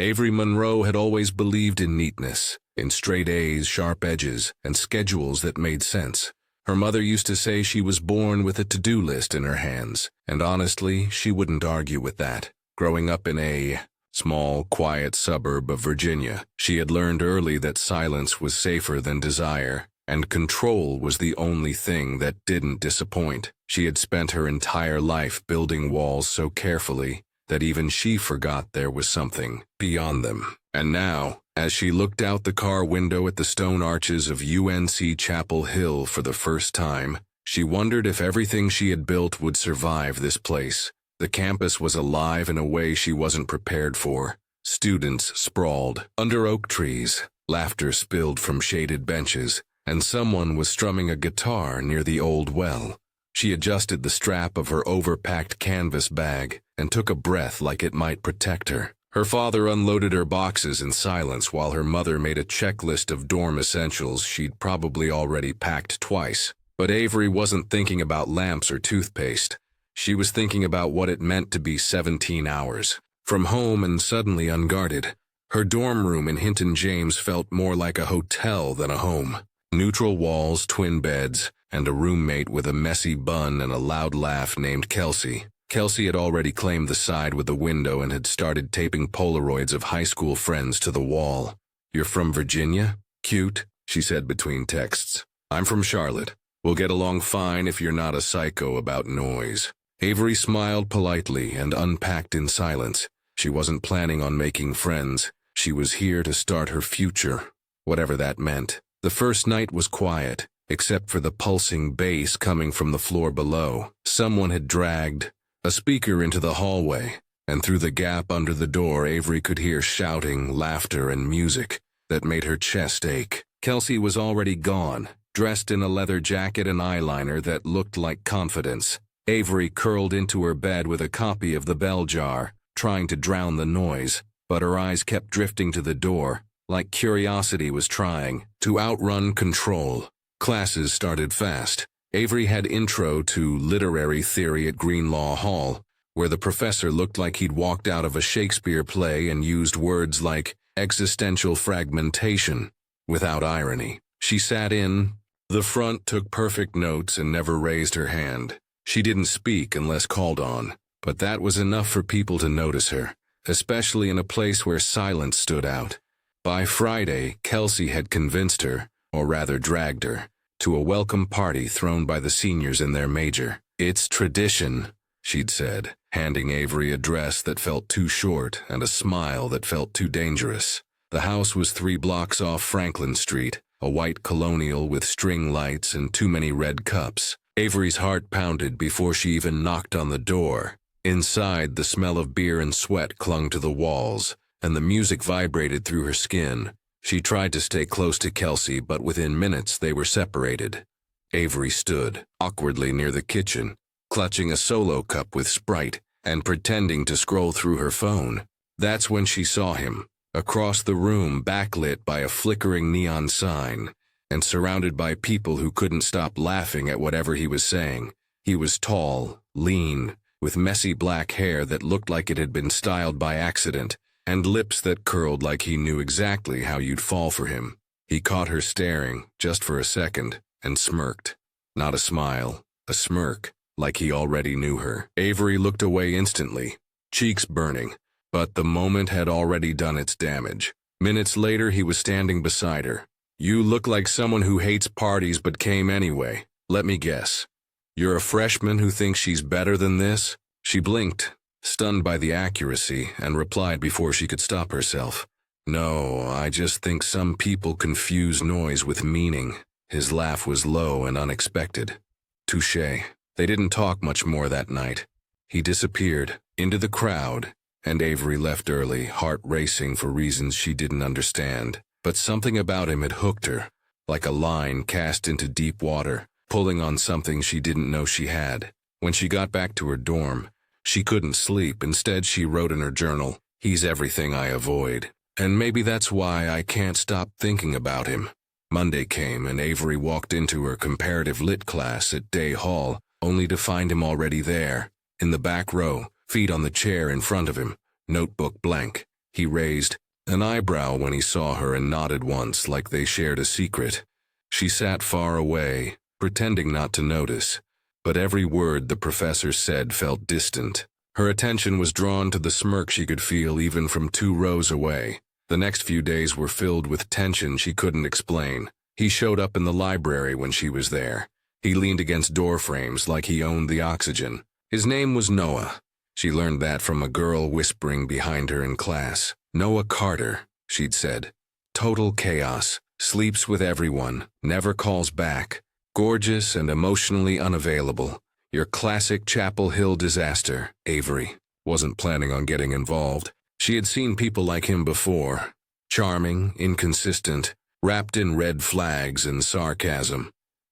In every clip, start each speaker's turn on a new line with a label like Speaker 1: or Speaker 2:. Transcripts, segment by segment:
Speaker 1: Avery Monroe had always believed in neatness, in straight A's, sharp edges, and schedules that made sense. Her mother used to say she was born with a to-do list in her hands, and honestly, she wouldn't argue with that. Growing up in a small, quiet suburb of Virginia, she had learned early that silence was safer than desire, and control was the only thing that didn't disappoint. She had spent her entire life building walls so carefully that even she forgot there was something beyond them. And now, as she looked out the car window at the stone arches of UNC Chapel Hill for the first time, she wondered if everything she had built would survive this place. The campus was alive in a way she wasn't prepared for. Students sprawled under oak trees, laughter spilled from shaded benches, and someone was strumming a guitar near the old well. She adjusted the strap of her overpacked canvas bag and took a breath like it might protect her. Her father unloaded her boxes in silence while her mother made a checklist of dorm essentials she'd probably already packed twice. But Avery wasn't thinking about lamps or toothpaste. She was thinking about what it meant to be 17 hours from home and suddenly unguarded. Her dorm room in Hinton James felt more like a hotel than a home. Neutral walls, twin beds, and a roommate with a messy bun and a loud laugh named Kelsey. Kelsey had already claimed the side with the window and had started taping Polaroids of high school friends to the wall. "You're from Virginia? Cute," she said between texts. "I'm from Charlotte. We'll get along fine if you're not a psycho about noise." Avery smiled politely and unpacked in silence. She wasn't planning on making friends. She was here to start her future, whatever that meant. The first night was quiet, except for the pulsing bass coming from the floor below. Someone had dragged a speaker into the hallway, and through the gap under the door Avery could hear shouting, laughter, and music that made her chest ache. Kelsey was already gone, dressed in a leather jacket and eyeliner that looked like confidence. Avery curled into her bed with a copy of The Bell Jar, trying to drown the noise, but her eyes kept drifting to the door, like curiosity was trying to outrun control. Classes started fast. Avery had intro to literary theory at Greenlaw Hall, where the professor looked like he'd walked out of a Shakespeare play and used words like existential fragmentation without irony. She sat in the front, took perfect notes, and never raised her hand. She didn't speak unless called on, but that was enough for people to notice her, especially in a place where silence stood out. By Friday, Kelsey had convinced her, or rather dragged her, to a welcome party thrown by the seniors in their major. "It's tradition," she'd said, handing Avery a dress that felt too short and a smile that felt too dangerous. The house was 3 blocks off Franklin Street, a white colonial with string lights and too many red cups. Avery's heart pounded before she even knocked on the door. Inside, the smell of beer and sweat clung to the walls, and the music vibrated through her skin. She tried to stay close to Kelsey, but within minutes they were separated. Avery stood awkwardly near the kitchen, clutching a Solo cup with Sprite and pretending to scroll through her phone. That's when she saw him, across the room, backlit by a flickering neon sign, and surrounded by people who couldn't stop laughing at whatever he was saying. He was tall, lean, with messy black hair that looked like it had been styled by accident, and lips that curled like he knew exactly how you'd fall for him. He caught her staring, just for a second, and smirked. Not a smile, a smirk, like he already knew her. Avery looked away instantly, cheeks burning, but the moment had already done its damage. Minutes later, he was standing beside her. "You look like someone who hates parties but came anyway. Let me guess. You're a freshman who thinks she's better than this?" She blinked, stunned by the accuracy, and replied before she could stop herself. "No, I just think some people confuse noise with meaning." His laugh was low and unexpected. Touché. They didn't talk much more that night. He disappeared into the crowd, and Avery left early, heart racing for reasons she didn't understand. But something about him had hooked her, like a line cast into deep water, pulling on something she didn't know she had. When she got back to her dorm, she couldn't sleep. Instead, she wrote in her journal, "He's everything I avoid. And maybe that's why I can't stop thinking about him." Monday came, and Avery walked into her comparative lit class at Day Hall, only to find him already there, in the back row, feet on the chair in front of him, notebook blank. He raised an eyebrow when he saw her and nodded once like they shared a secret. She sat far away, pretending not to notice, but every word the professor said felt distant. Her attention was drawn to the smirk she could feel even from 2 rows away. The next few days were filled with tension she couldn't explain. He showed up in the library when she was there. He leaned against door frames like he owned the oxygen. His name was Noah. She learned that from a girl whispering behind her in class. Noah Carter, she'd said. Total chaos, sleeps with everyone, never calls back. Gorgeous and emotionally unavailable. Your classic Chapel Hill disaster, Avery. Wasn't planning on getting involved. She had seen people like him before. Charming, inconsistent, wrapped in red flags and sarcasm.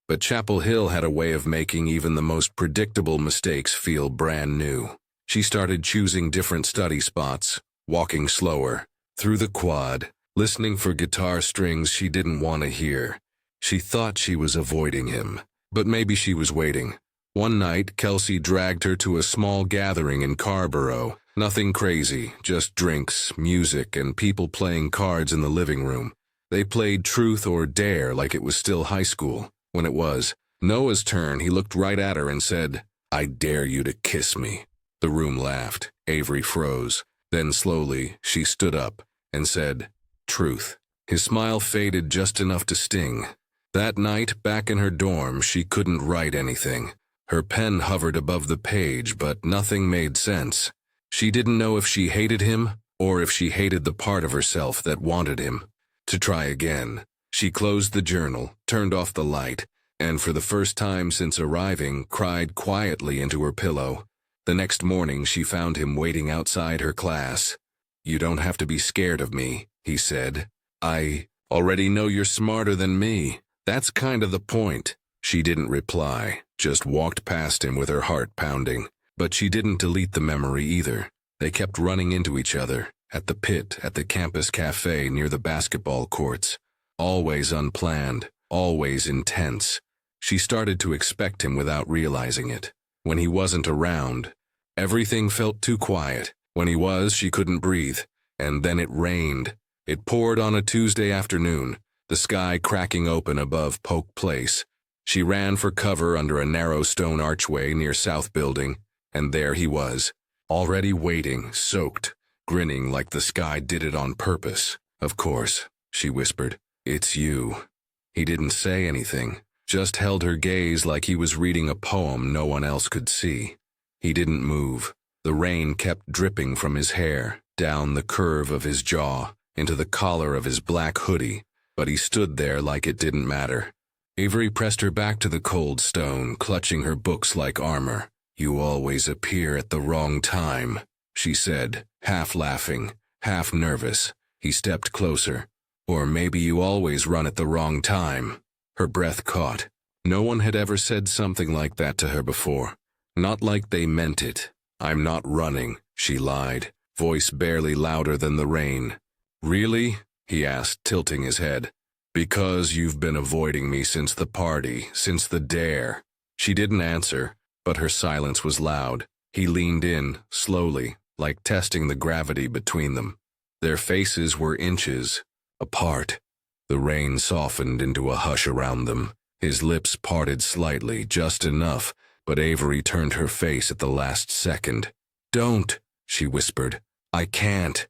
Speaker 1: But Chapel Hill had a way of making even the most predictable mistakes feel brand new. She started choosing different study spots, walking slower, through the quad, listening for guitar strings she didn't want to hear. She thought she was avoiding him, but maybe she was waiting. One night, Kelsey dragged her to a small gathering in Carborough. Nothing crazy, just drinks, music, and people playing cards in the living room. They played Truth or Dare like it was still high school. When it was Noah's turn, he looked right at her and said, "I dare you to kiss me." The room laughed. Avery froze. Then slowly, she stood up and said, "Truth." His smile faded just enough to sting. That night, back in her dorm, she couldn't write anything. Her pen hovered above the page, but nothing made sense. She didn't know if she hated him or if she hated the part of herself that wanted him. To try again. She closed the journal, turned off the light, and for the first time since arriving, cried quietly into her pillow. The next morning, she found him waiting outside her class. "You don't have to be scared of me," he said. "I already know you're smarter than me. That's kind of the point." She didn't reply, just walked past him with her heart pounding. But she didn't delete the memory either. They kept running into each other, at the pit, at the campus cafe near the basketball courts. Always unplanned, always intense. She started to expect him without realizing it. When he wasn't around, everything felt too quiet. When he was, she couldn't breathe. And then it rained. It poured on a Tuesday afternoon, the sky cracking open above Polk Place. She ran for cover under a narrow stone archway near South Building, and there he was, already waiting, soaked, grinning like the sky did it on purpose. "Of course," she whispered. "It's you." He didn't say anything, just held her gaze like he was reading a poem no one else could see. He didn't move. The rain kept dripping from his hair, down the curve of his jaw, into the collar of his black hoodie, but he stood there like it didn't matter. Avery pressed her back to the cold stone, clutching her books like armor. "You always appear at the wrong time," she said, half laughing, half nervous. He stepped closer. "Or maybe you always run at the wrong time." Her breath caught. No one had ever said something like that to her before. Not like they meant it. "I'm not running," she lied, voice barely louder than the rain. "Really?" he asked, tilting his head. "Because you've been avoiding me since the party, since the dare." She didn't answer, but her silence was loud. He leaned in, slowly, like testing the gravity between them. Their faces were inches apart. The rain softened into a hush around them. His lips parted slightly, just enough, but Avery turned her face at the last second. "Don't," she whispered. "I can't."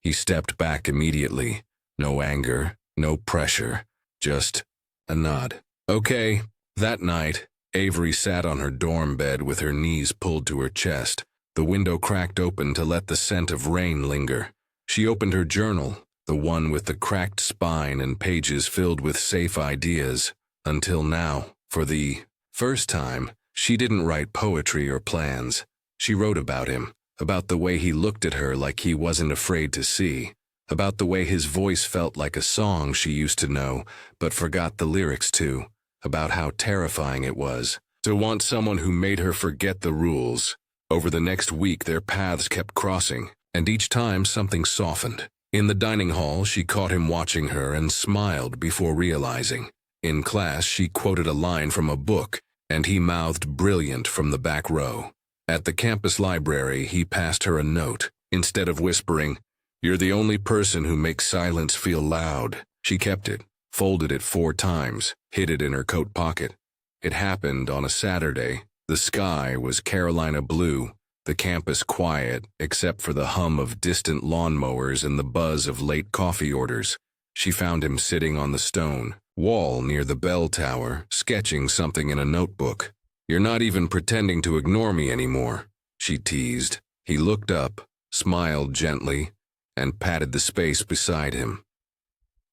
Speaker 1: He stepped back immediately. No anger, no pressure, just a nod. "Okay." That night, Avery sat on her dorm bed with her knees pulled to her chest. The window cracked open to let the scent of rain linger. She opened her journal, the one with the cracked spine and pages filled with safe ideas. Until now, for the first time, she didn't write poetry or plans. She wrote about him, about the way he looked at her like he wasn't afraid to see, about the way his voice felt like a song she used to know but forgot the lyrics to, about how terrifying it was to want someone who made her forget the rules. Over the next week, their paths kept crossing, and each time something softened. In the dining hall, she caught him watching her and smiled before realizing. In class, she quoted a line from a book, and he mouthed brilliant from the back row. At the campus library, he passed her a note. Instead of whispering, "You're the only person who makes silence feel loud." She kept it, folded it 4 times, hid it in her coat pocket. It happened on a Saturday. The sky was Carolina blue, the campus quiet except for the hum of distant lawnmowers and the buzz of late coffee orders. She found him sitting on the stone wall near the bell tower, sketching something in a notebook. "You're not even pretending to ignore me anymore," she teased. He looked up, smiled gently, and patted the space beside him.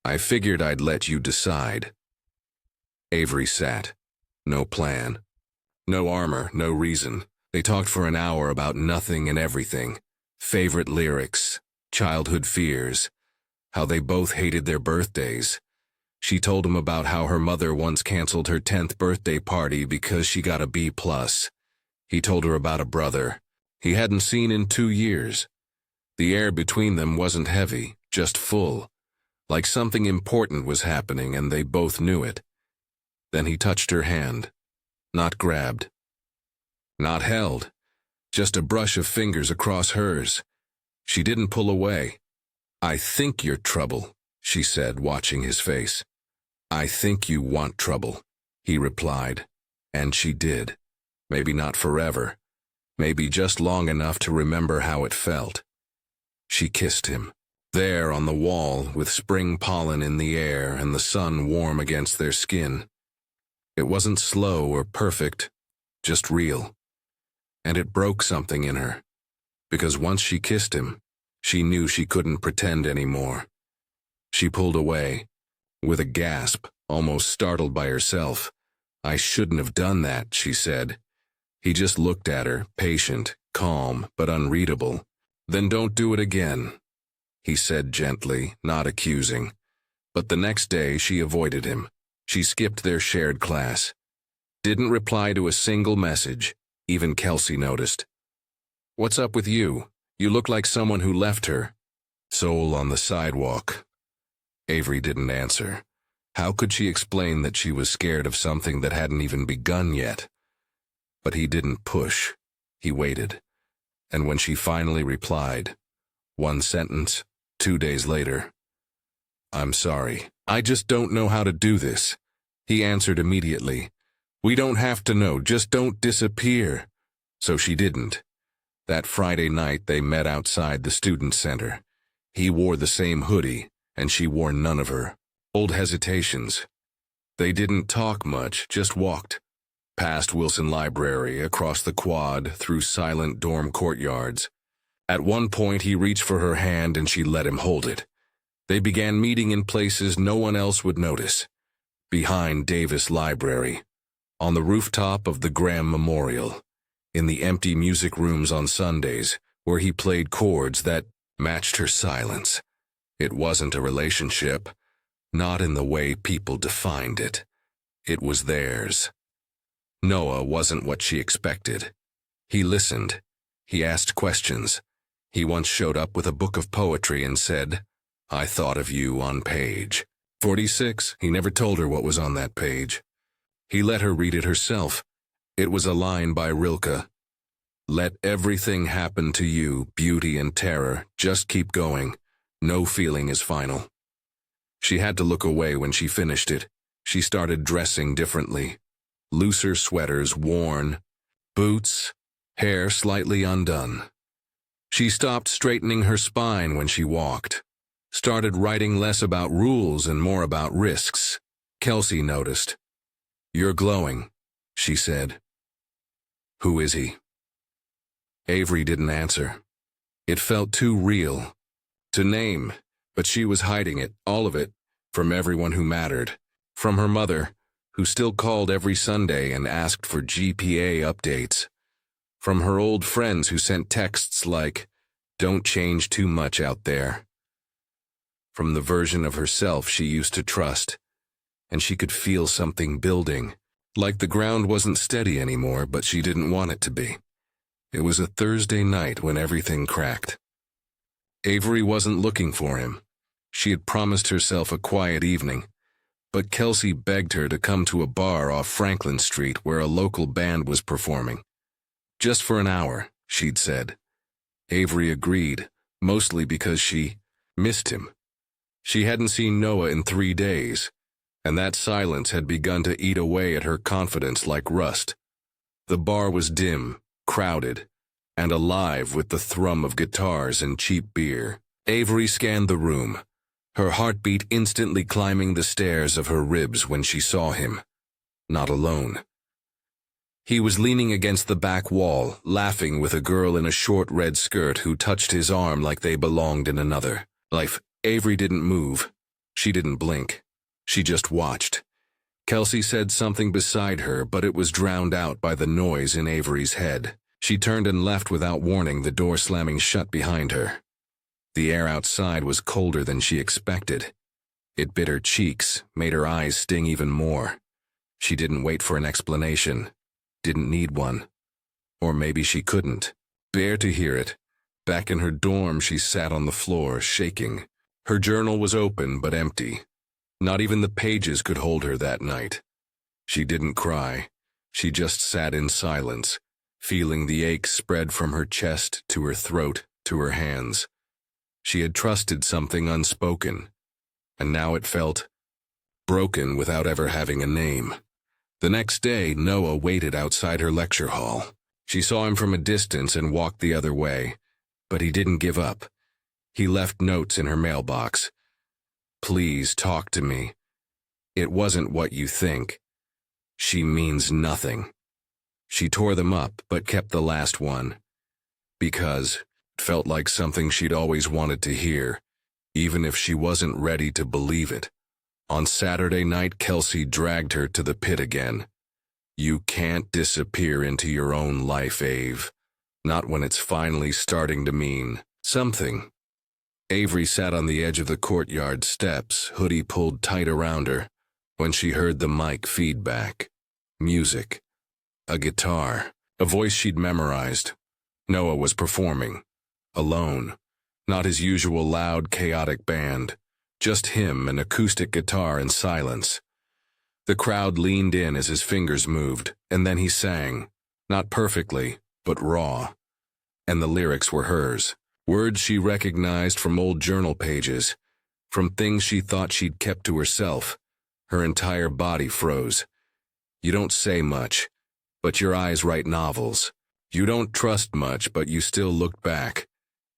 Speaker 1: "I figured I'd let you decide." Avery sat. No plan. No armor, no reason. They talked for an hour about nothing and everything. Favorite lyrics, childhood fears, how they both hated their birthdays. She told him about how her mother once canceled her 10th birthday party because she got a B+. He told her about a brother he hadn't seen in 2 years. The air between them wasn't heavy, just full, like something important was happening and they both knew it. Then he touched her hand. Not grabbed. Not held. Just a brush of fingers across hers. She didn't pull away. "I think you're trouble," she said, watching his face. "I think you want trouble," he replied. And she did. Maybe not forever. Maybe just long enough to remember how it felt. She kissed him. There on the wall, with spring pollen in the air and the sun warm against their skin. It wasn't slow or perfect, just real. And it broke something in her. Because once she kissed him, she knew she couldn't pretend anymore. She pulled away. With a gasp, almost startled by herself. "I shouldn't have done that," she said. He just looked at her, patient, calm, but unreadable. "Then don't do it again," he said gently, not accusing. But the next day she avoided him. She skipped their shared class. Didn't reply to a single message. Even Kelsey noticed. "What's up with you? You look like someone who left her." "Soul on the sidewalk." Avery didn't answer. How could she explain that she was scared of something that hadn't even begun yet? But he didn't push. He waited. And when she finally replied, 1 sentence, 2 days later, "I'm sorry. I just don't know how to do this," he answered immediately. "We don't have to know, just don't disappear." So she didn't. That Friday night they met outside the student center. He wore the same hoodie, and she wore none of her old hesitations. They didn't talk much, just walked. Past Wilson Library, across the quad, through silent dorm courtyards. At one point he reached for her hand and she let him hold it. They began meeting in places no one else would notice. Behind Davis Library, on the rooftop of the Graham Memorial, in the empty music rooms on Sundays, where he played chords that matched her silence. It wasn't a relationship, not in the way people defined it. It was theirs. Noah wasn't what she expected. He listened. He asked questions. He once showed up with a book of poetry and said, "I thought of you on page 46. He never told her what was on that page. He let her read it herself. It was a line by Rilke. "Let everything happen to you, beauty and terror. Just keep going. No feeling is final." She had to look away when she finished it. She started dressing differently. Looser sweaters worn, boots, hair slightly undone. She stopped straightening her spine when she walked. Started writing less about rules and more about risks. Kelsey noticed. "You're glowing," she said. "Who is he?" Avery didn't answer. It felt too real to name, but she was hiding it, all of it, from everyone who mattered. From her mother, who still called every Sunday and asked for GPA updates. From her old friends who sent texts like, "Don't change too much out there." From the version of herself she used to trust, and she could feel something building, like the ground wasn't steady anymore, but she didn't want it to be. It was a Thursday night when everything cracked. Avery wasn't looking for him. She had promised herself a quiet evening, but Kelsey begged her to come to a bar off Franklin Street where a local band was performing. Just for an hour, she'd said. Avery agreed, mostly because she missed him. She hadn't seen Noah in 3 days, and that silence had begun to eat away at her confidence like rust. The bar was dim, crowded, and alive with the thrum of guitars and cheap beer. Avery scanned the room, her heartbeat instantly climbing the stairs of her ribs when she saw him. Not alone. He was leaning against the back wall, laughing with a girl in a short red skirt who touched his arm like they belonged in another life. Avery didn't move. She didn't blink. She just watched. Kelsey said something beside her, but it was drowned out by the noise in Avery's head. She turned and left without warning, the door slamming shut behind her. The air outside was colder than she expected. It bit her cheeks, made her eyes sting even more. She didn't wait for an explanation. Didn't need one. Or maybe she couldn't bear to hear it. Back in her dorm, she sat on the floor, shaking. Her journal was open but empty. Not even the pages could hold her that night. She didn't cry. She just sat in silence, feeling the ache spread from her chest to her throat to her hands. She had trusted something unspoken, and now it felt broken without ever having a name. The next day, Noah waited outside her lecture hall. She saw him from a distance and walked the other way, but he didn't give up. He left notes in her mailbox. "Please talk to me. It wasn't what you think. She means nothing." She tore them up, but kept the last one. Because it felt like something she'd always wanted to hear, even if she wasn't ready to believe it. On Saturday night, Kelsey dragged her to the pit again. "You can't disappear into your own life, Ave. Not when it's finally starting to mean something." Avery sat on the edge of the courtyard steps, hoodie pulled tight around her, when she heard the mic feedback. Music. A guitar. A voice she'd memorized. Noah was performing. Alone. Not his usual loud, chaotic band. Just him, an acoustic guitar, and silence. The crowd leaned in as his fingers moved, and then he sang. Not perfectly, but raw. And the lyrics were hers. Words she recognized from old journal pages, from things she thought she'd kept to herself. Her entire body froze. "You don't say much, but your eyes write novels. You don't trust much, but you still look back.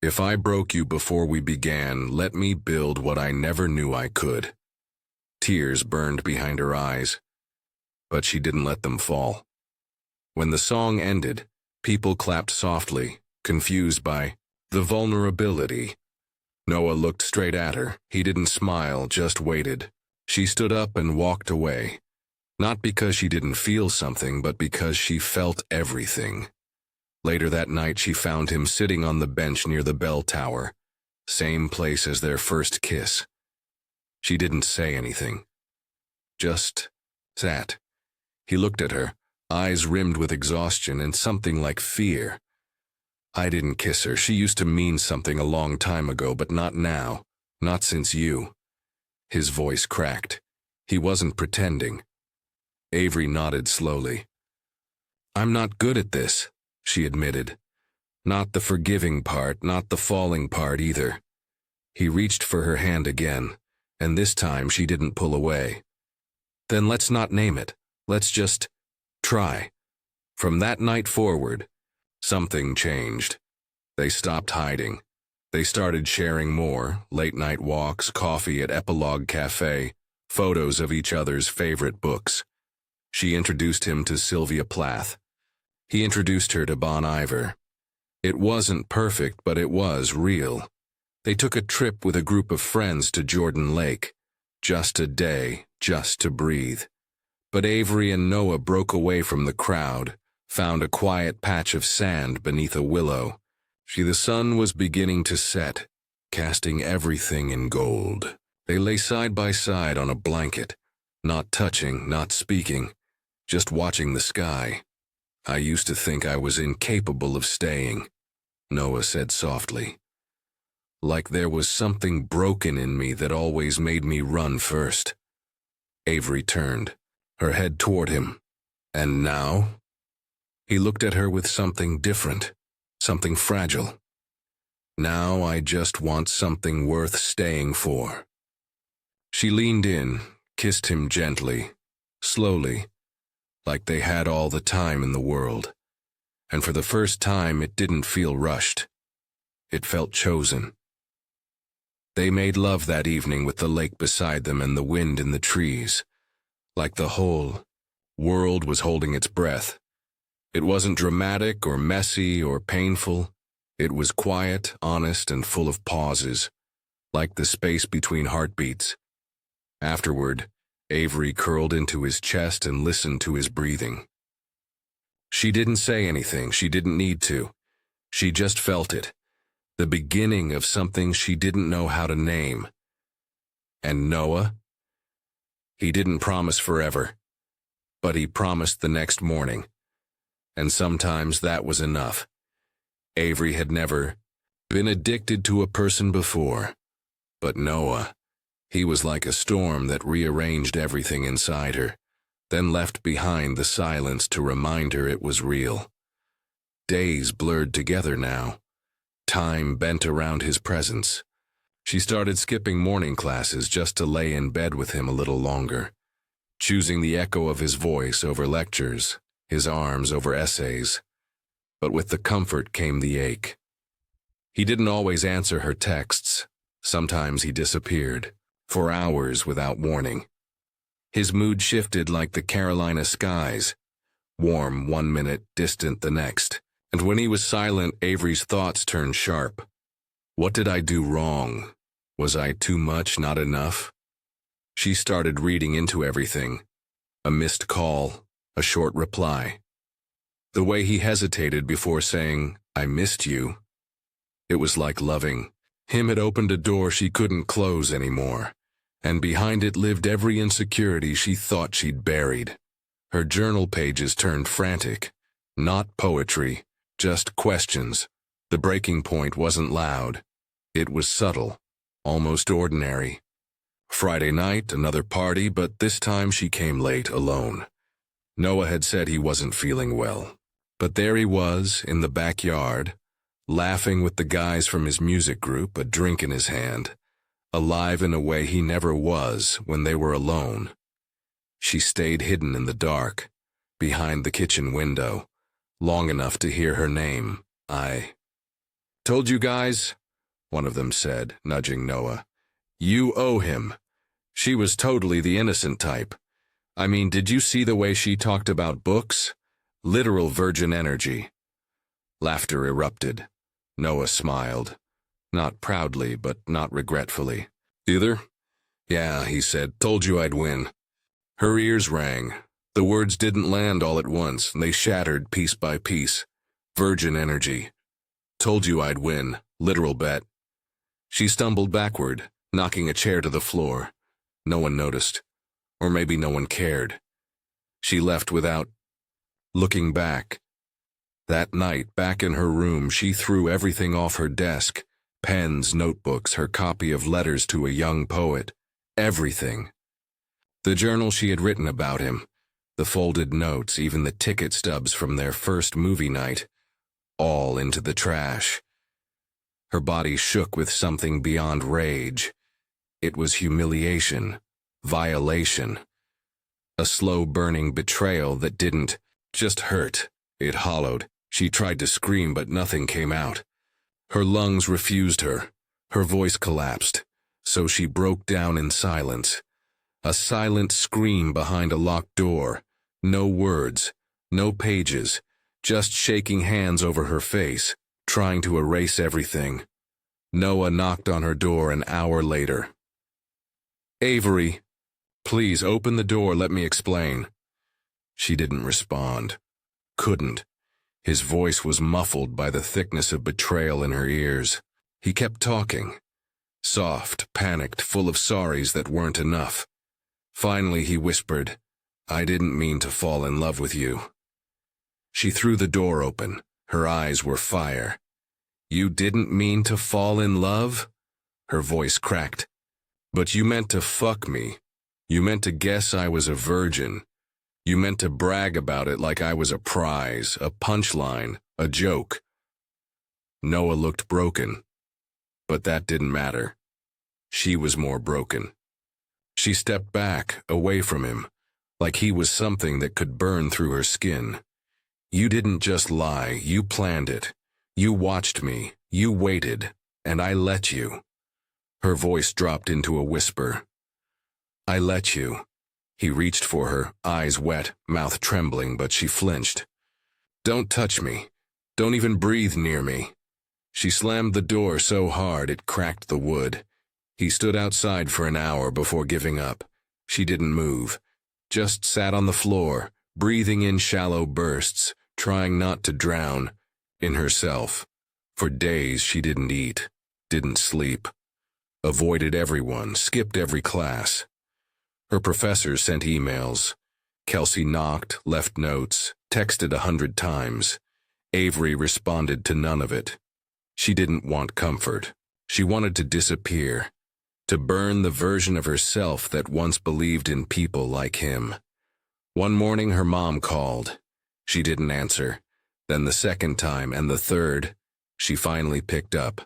Speaker 1: If I broke you before we began, let me build what I never knew I could." Tears burned behind her eyes, but she didn't let them fall. When the song ended, people clapped softly, confused by the vulnerability. Noah looked straight at her. He didn't smile, just waited. She stood up and walked away. Not because she didn't feel something, but because she felt everything. Later that night, she found him sitting on the bench near the bell tower, same place as their first kiss. She didn't say anything. Just sat. He looked at her, eyes rimmed with exhaustion and something like fear. "I didn't kiss her. She used to mean something a long time ago, but not now. Not since you." His voice cracked. He wasn't pretending. Avery nodded slowly. "I'm not good at this," she admitted. Not the forgiving part, not the falling part either. He reached for her hand again, and this time she didn't pull away. "Then let's not name it. Let's just try." From that night forward, something changed. They stopped hiding. They started sharing more, late-night walks, coffee at Epilogue Cafe, photos of each other's favorite books. She introduced him to Sylvia Plath. He introduced her to Bon Iver. It wasn't perfect, but it was real. They took a trip with a group of friends to Jordan Lake. Just a day, just to breathe. But Avery and Noah broke away from the crowd, found a quiet patch of sand beneath a willow. The sun was beginning to set, casting everything in gold. They lay side by side on a blanket, not touching, not speaking, just watching the sky. "I used to think I was incapable of staying," Noah said softly. "Like there was something broken in me that always made me run first." Avery turned, her head toward him. "And now?" He looked at her with something different, something fragile. Now I just want something worth staying for." She leaned in, kissed him gently, slowly, like they had all the time in the world. And for the first time, it didn't feel rushed. It felt chosen. They made love that evening with the lake beside them and the wind in the trees, like the whole world was holding its breath. It wasn't dramatic or messy or painful. It was quiet, honest, and full of pauses, like the space between heartbeats. Afterward, Avery curled into his chest and listened to his breathing. She didn't say anything. She didn't need to. She just felt it. The beginning of something she didn't know how to name. And Noah? He didn't promise forever, but he promised the next morning. And sometimes that was enough. Avery had never been addicted to a person before, but Noah, he was like a storm that rearranged everything inside her, then left behind the silence to remind her it was real. Days blurred together now. Time bent around his presence. She started skipping morning classes just to lay in bed with him a little longer, choosing the echo of his voice over lectures, his arms over essays. But with the comfort came the ache. He didn't always answer her texts. Sometimes he disappeared, for hours without warning. His mood shifted like the Carolina skies, warm one minute, distant the next. And when he was silent, Avery's thoughts turned sharp. What did I do wrong? Was I too much, not enough? She started reading into everything. A missed call, a short reply. The way he hesitated before saying, "I missed you." It was like loving him had opened a door she couldn't close anymore, and behind it lived every insecurity she thought she'd buried. Her journal pages turned frantic. Not poetry, just questions. The breaking point wasn't loud. It was subtle, almost ordinary. Friday night, another party, but this time she came late, alone. Noah had said he wasn't feeling well. But there he was, in the backyard, laughing with the guys from his music group, a drink in his hand, alive in a way he never was when they were alone. She stayed hidden in the dark, behind the kitchen window, long enough to hear her name. "I told you guys," one of them said, nudging Noah. "You owe him." She was totally the innocent type. I mean, did you see the way she talked about books? Literal virgin energy. Laughter erupted. Noah smiled. Not proudly, but not regretfully. "Either?" "Yeah," he said. "Told you I'd win." Her ears rang. The words didn't land all at once. They shattered piece by piece. Virgin energy. "Told you I'd win. Literal bet." She stumbled backward, knocking a chair to the floor. No one noticed. Or maybe no one cared. She left without looking back. That night, back in her room, she threw everything off her desk. Pens, notebooks, her copy of Letters to a Young Poet. Everything. The journal she had written about him. The folded notes, even the ticket stubs from their first movie night. All into the trash. Her body shook with something beyond rage. It was humiliation. Violation. A slow-burning betrayal that didn't just hurt. It hollowed. She tried to scream, but nothing came out. Her lungs refused her. Her voice collapsed. So she broke down in silence. A silent scream behind a locked door. No words. No pages. Just shaking hands over her face, trying to erase everything. Noah knocked on her door an hour later. "Avery, please open the door, let me explain." She didn't respond. Couldn't. His voice was muffled by the thickness of betrayal in her ears. He kept talking. Soft, panicked, full of sorries that weren't enough. Finally he whispered, "I didn't mean to fall in love with you." She threw the door open. Her eyes were fire. "You didn't mean to fall in love?" Her voice cracked. "But you meant to fuck me. You meant to guess I was a virgin. You meant to brag about it like I was a prize, a punchline, a joke." Noah looked broken. But that didn't matter. She was more broken. She stepped back, away from him, like he was something that could burn through her skin. You didn't just lie, you planned it. You watched me, you waited, and I let you. Her voice dropped into a whisper. I let you. He reached for her, eyes wet, mouth trembling, but she flinched. Don't touch me. Don't even breathe near me. She slammed the door so hard it cracked the wood. He stood outside for an hour before giving up. She didn't move, just sat on the floor, breathing in shallow bursts, trying not to drown in herself. For days she didn't eat, didn't sleep, avoided everyone, skipped every class. Her professors sent emails. Kelsey knocked, left notes, texted 100 times. Avery responded to none of it. She didn't want comfort. She wanted to disappear, to burn the version of herself that once believed in people like him. One morning her mom called. She didn't answer. Then the second time and the third, she finally picked up.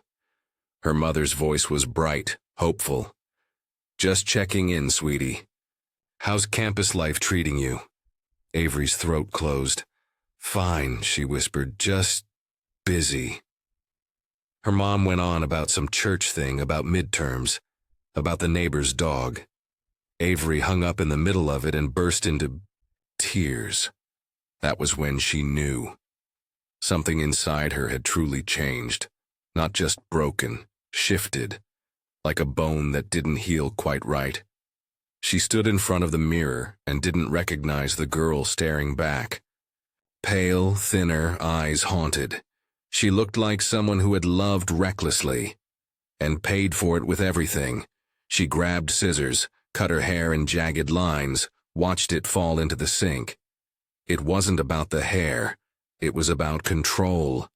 Speaker 1: Her mother's voice was bright, hopeful. Just checking in, sweetie. How's campus life treating you? Avery's throat closed. Fine, she whispered, just busy. Her mom went on about some church thing, about midterms, about the neighbor's dog. Avery hung up in the middle of it and burst into tears. That was when she knew. Something inside her had truly changed, not just broken, shifted, like a bone that didn't heal quite right. She stood in front of the mirror and didn't recognize the girl staring back. Pale, thinner, eyes haunted. She looked like someone who had loved recklessly and paid for it with everything. She grabbed scissors, cut her hair in jagged lines, watched it fall into the sink. It wasn't about the hair. It was about control.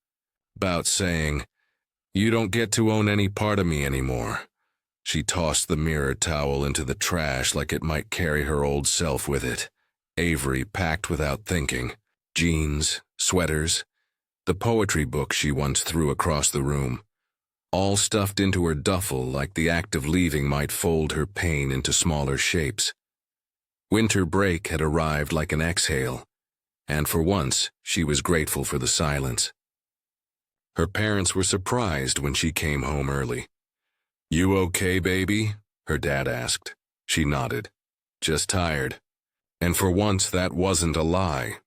Speaker 1: About saying, you don't get to own any part of me anymore. She tossed the mirror towel into the trash like it might carry her old self with it. Avery packed without thinking. Jeans, sweaters, the poetry book she once threw across the room. All stuffed into her duffel like the act of leaving might fold her pain into smaller shapes. Winter break had arrived like an exhale, and for once she was grateful for the silence. Her parents were surprised when she came home early. You okay, baby? Her dad asked. She nodded. Just tired. And for once that wasn't a lie.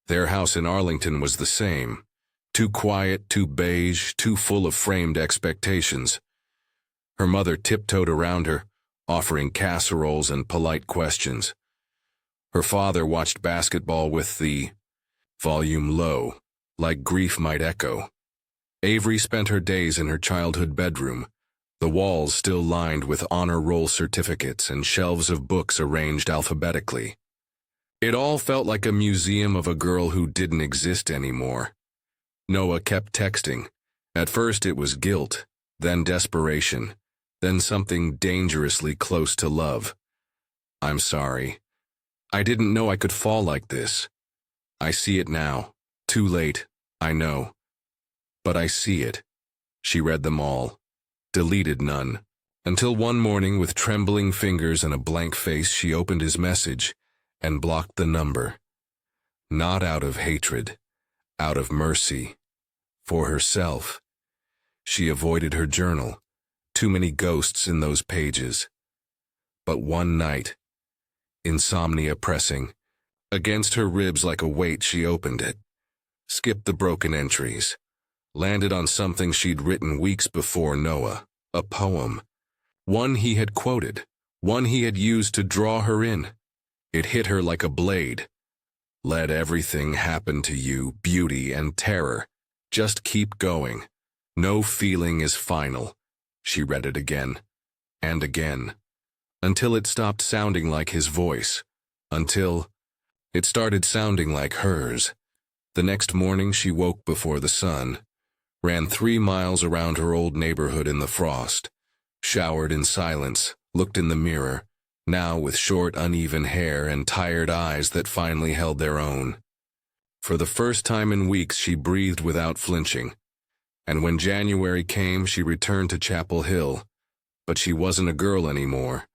Speaker 1: Their house in Arlington was the same. Too quiet, too beige, too full of framed expectations. Her mother tiptoed around her, offering casseroles and polite questions. Her father watched basketball with the volume low, like grief might echo. Avery spent her days in her childhood bedroom, the walls still lined with honor roll certificates and shelves of books arranged alphabetically. It all felt like a museum of a girl who didn't exist anymore. Noah kept texting. At first it was guilt, then desperation, then something dangerously close to love. I'm sorry. I didn't know I could fall like this. I see it now. Too late, I know. But I see it. She read them all, deleted none, until one morning with trembling fingers and a blank face she opened his message and blocked the number. Not out of hatred, out of mercy. For herself. She avoided her journal. Too many ghosts in those pages. But one night, insomnia pressing, against her ribs like a weight, she opened it. Skipped the broken entries. Landed on something she'd written weeks before Noah. A poem. One he had quoted. One he had used to draw her in. It hit her like a blade. Let everything happen to you, beauty and terror. Just keep going. No feeling is final. She read it again, and again, until it stopped sounding like his voice, until it started sounding like hers. The next morning she woke before the sun, ran 3 miles around her old neighborhood in the frost, showered in silence, looked in the mirror, now with short, uneven hair and tired eyes that finally held their own. For the first time in weeks she breathed without flinching. And when January came, she returned to Chapel Hill. But she wasn't a girl anymore.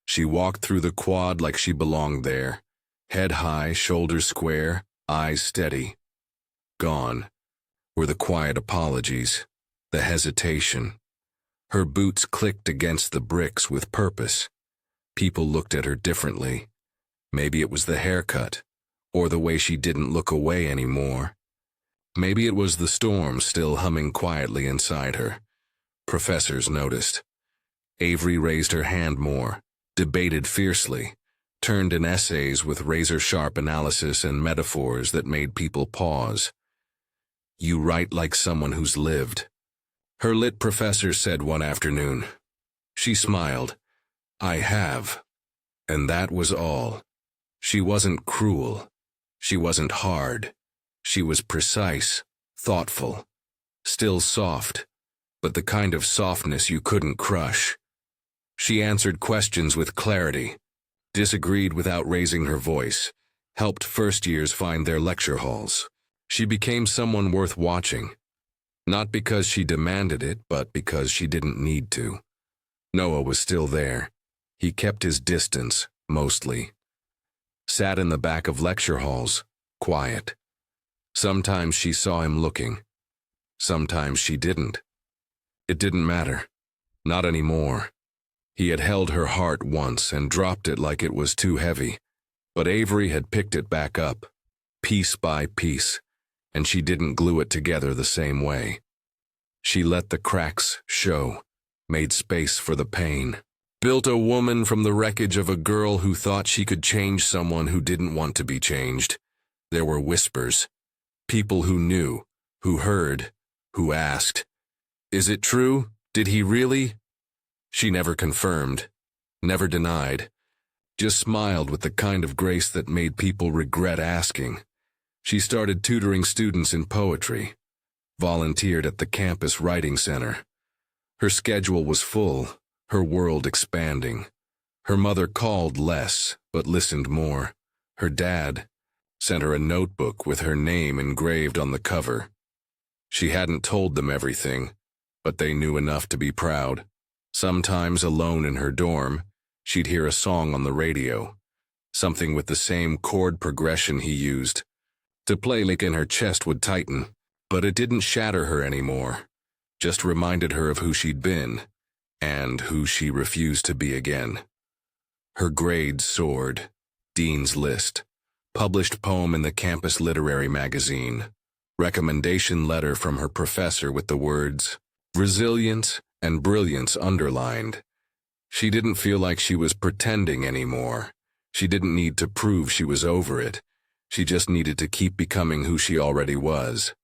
Speaker 1: She walked through the quad like she belonged there. Head high, shoulders square, eyes steady. Gone were the quiet apologies, the hesitation. Her boots clicked against the bricks with purpose. People looked at her differently. Maybe it was the haircut, or the way she didn't look away anymore. Maybe it was the storm still humming quietly inside her. Professors noticed. Avery raised her hand more, debated fiercely, turned in essays with razor-sharp analysis and metaphors that made people pause. "You write like someone who's lived," her lit professor said one afternoon. She smiled. "I have." And that was all. She wasn't cruel. She wasn't hard. She was precise, thoughtful, still soft, but the kind of softness you couldn't crush. She answered questions with clarity, disagreed without raising her voice, helped first-years find their lecture halls. She became someone worth watching, not because she demanded it, but because she didn't need to. Noah was still there. He kept his distance, mostly. Sat in the back of lecture halls, quiet. Sometimes she saw him looking. Sometimes she didn't. It didn't matter. Not anymore. He had held her heart once and dropped it like it was too heavy, but Avery had picked it back up, piece by piece, and she didn't glue it together the same way. She let the cracks show, made space for the pain, built a woman from the wreckage of a girl who thought she could change someone who didn't want to be changed. There were whispers, people who knew, who heard, who asked, "Is it true? Did he really?" She never confirmed, never denied, just smiled with the kind of grace that made people regret asking. She started tutoring students in poetry, volunteered at the campus writing center. Her schedule was full, her world expanding. Her mother called less, but listened more. Her dad sent her a notebook with her name engraved on the cover. She hadn't told them everything, but they knew enough to be proud. Sometimes alone in her dorm, she'd hear a song on the radio, something with the same chord progression he used. To play like in her chest would tighten, but it didn't shatter her anymore, just reminded her of who she'd been, and who she refused to be again. Her grades soared, Dean's List, published poem in the campus literary magazine, recommendation letter from her professor with the words, "Resilience and brilliance" underlined. She didn't feel like she was pretending anymore. She didn't need to prove she was over it. She just needed to keep becoming who she already was.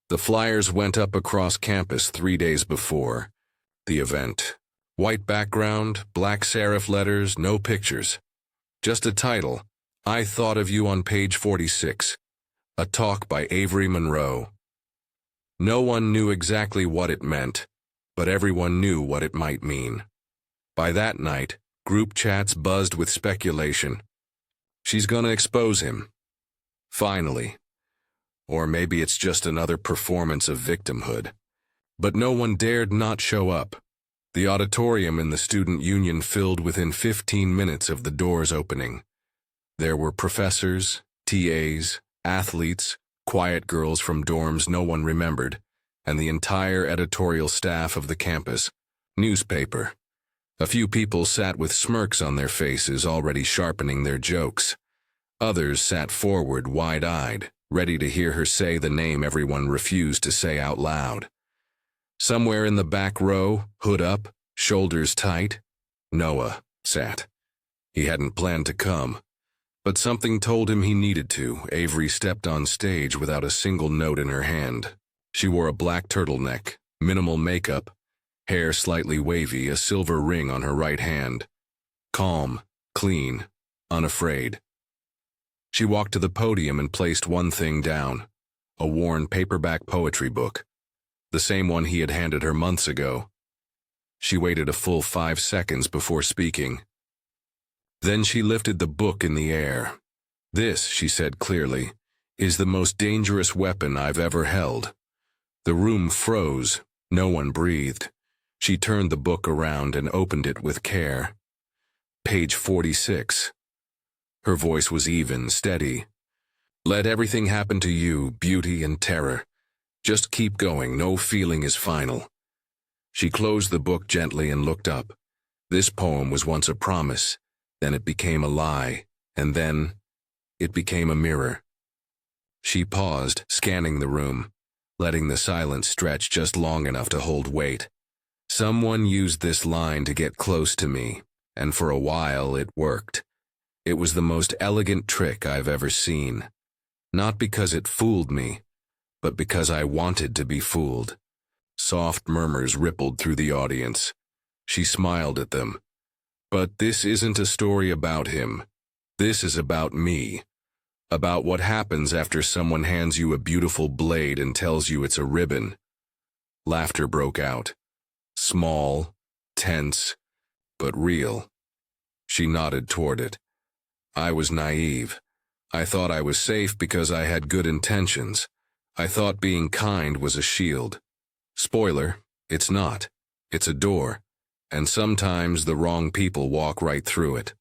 Speaker 1: The flyers went up across campus 3 days before the event. White background, black serif letters, no pictures. Just a title, "I Thought of You on Page 46, a talk by Avery Monroe." No one knew exactly what it meant, but everyone knew what it might mean. By that night, group chats buzzed with speculation. She's gonna expose him. Finally. Or maybe it's just another performance of victimhood. But no one dared not show up. The auditorium in the student union filled within 15 minutes of the doors opening. There were professors, TAs, athletes, quiet girls from dorms no one remembered, and the entire editorial staff of the campus. Newspaper. A few people sat with smirks on their faces, already sharpening their jokes. Others sat forward, wide-eyed, ready to hear her say the name everyone refused to say out loud. Somewhere in the back row, hood up, shoulders tight, Noah sat. He hadn't planned to come, but something told him he needed to. Avery stepped on stage without a single note in her hand. She wore a black turtleneck, minimal makeup, hair slightly wavy, a silver ring on her right hand. Calm, clean, unafraid. She walked to the podium and placed one thing down, a worn paperback poetry book, the same one he had handed her months ago. She waited a full 5 seconds before speaking. Then she lifted the book in the air. "This," she said clearly, "is the most dangerous weapon I've ever held. The room froze. No one breathed. She turned the book around and opened it with care. Page 46. Her voice was even, steady. Let everything happen to you, beauty and terror. Just keep going, no feeling is final. She closed the book gently and looked up. This poem was once a promise, then it became a lie, and then it became a mirror. She paused, scanning the room, letting the silence stretch just long enough to hold weight. Someone used this line to get close to me, and for a while it worked. It was the most elegant trick I've ever seen. Not because it fooled me, but because I wanted to be fooled. Soft murmurs rippled through the audience. She smiled at them. But this isn't a story about him. This is about me. About what happens after someone hands you a beautiful blade and tells you it's a ribbon. Laughter broke out. Small, tense, but real. She nodded toward it. I was naive. I thought I was safe because I had good intentions. I thought being kind was a shield. Spoiler, it's not. It's a door. And sometimes the wrong people walk right through it.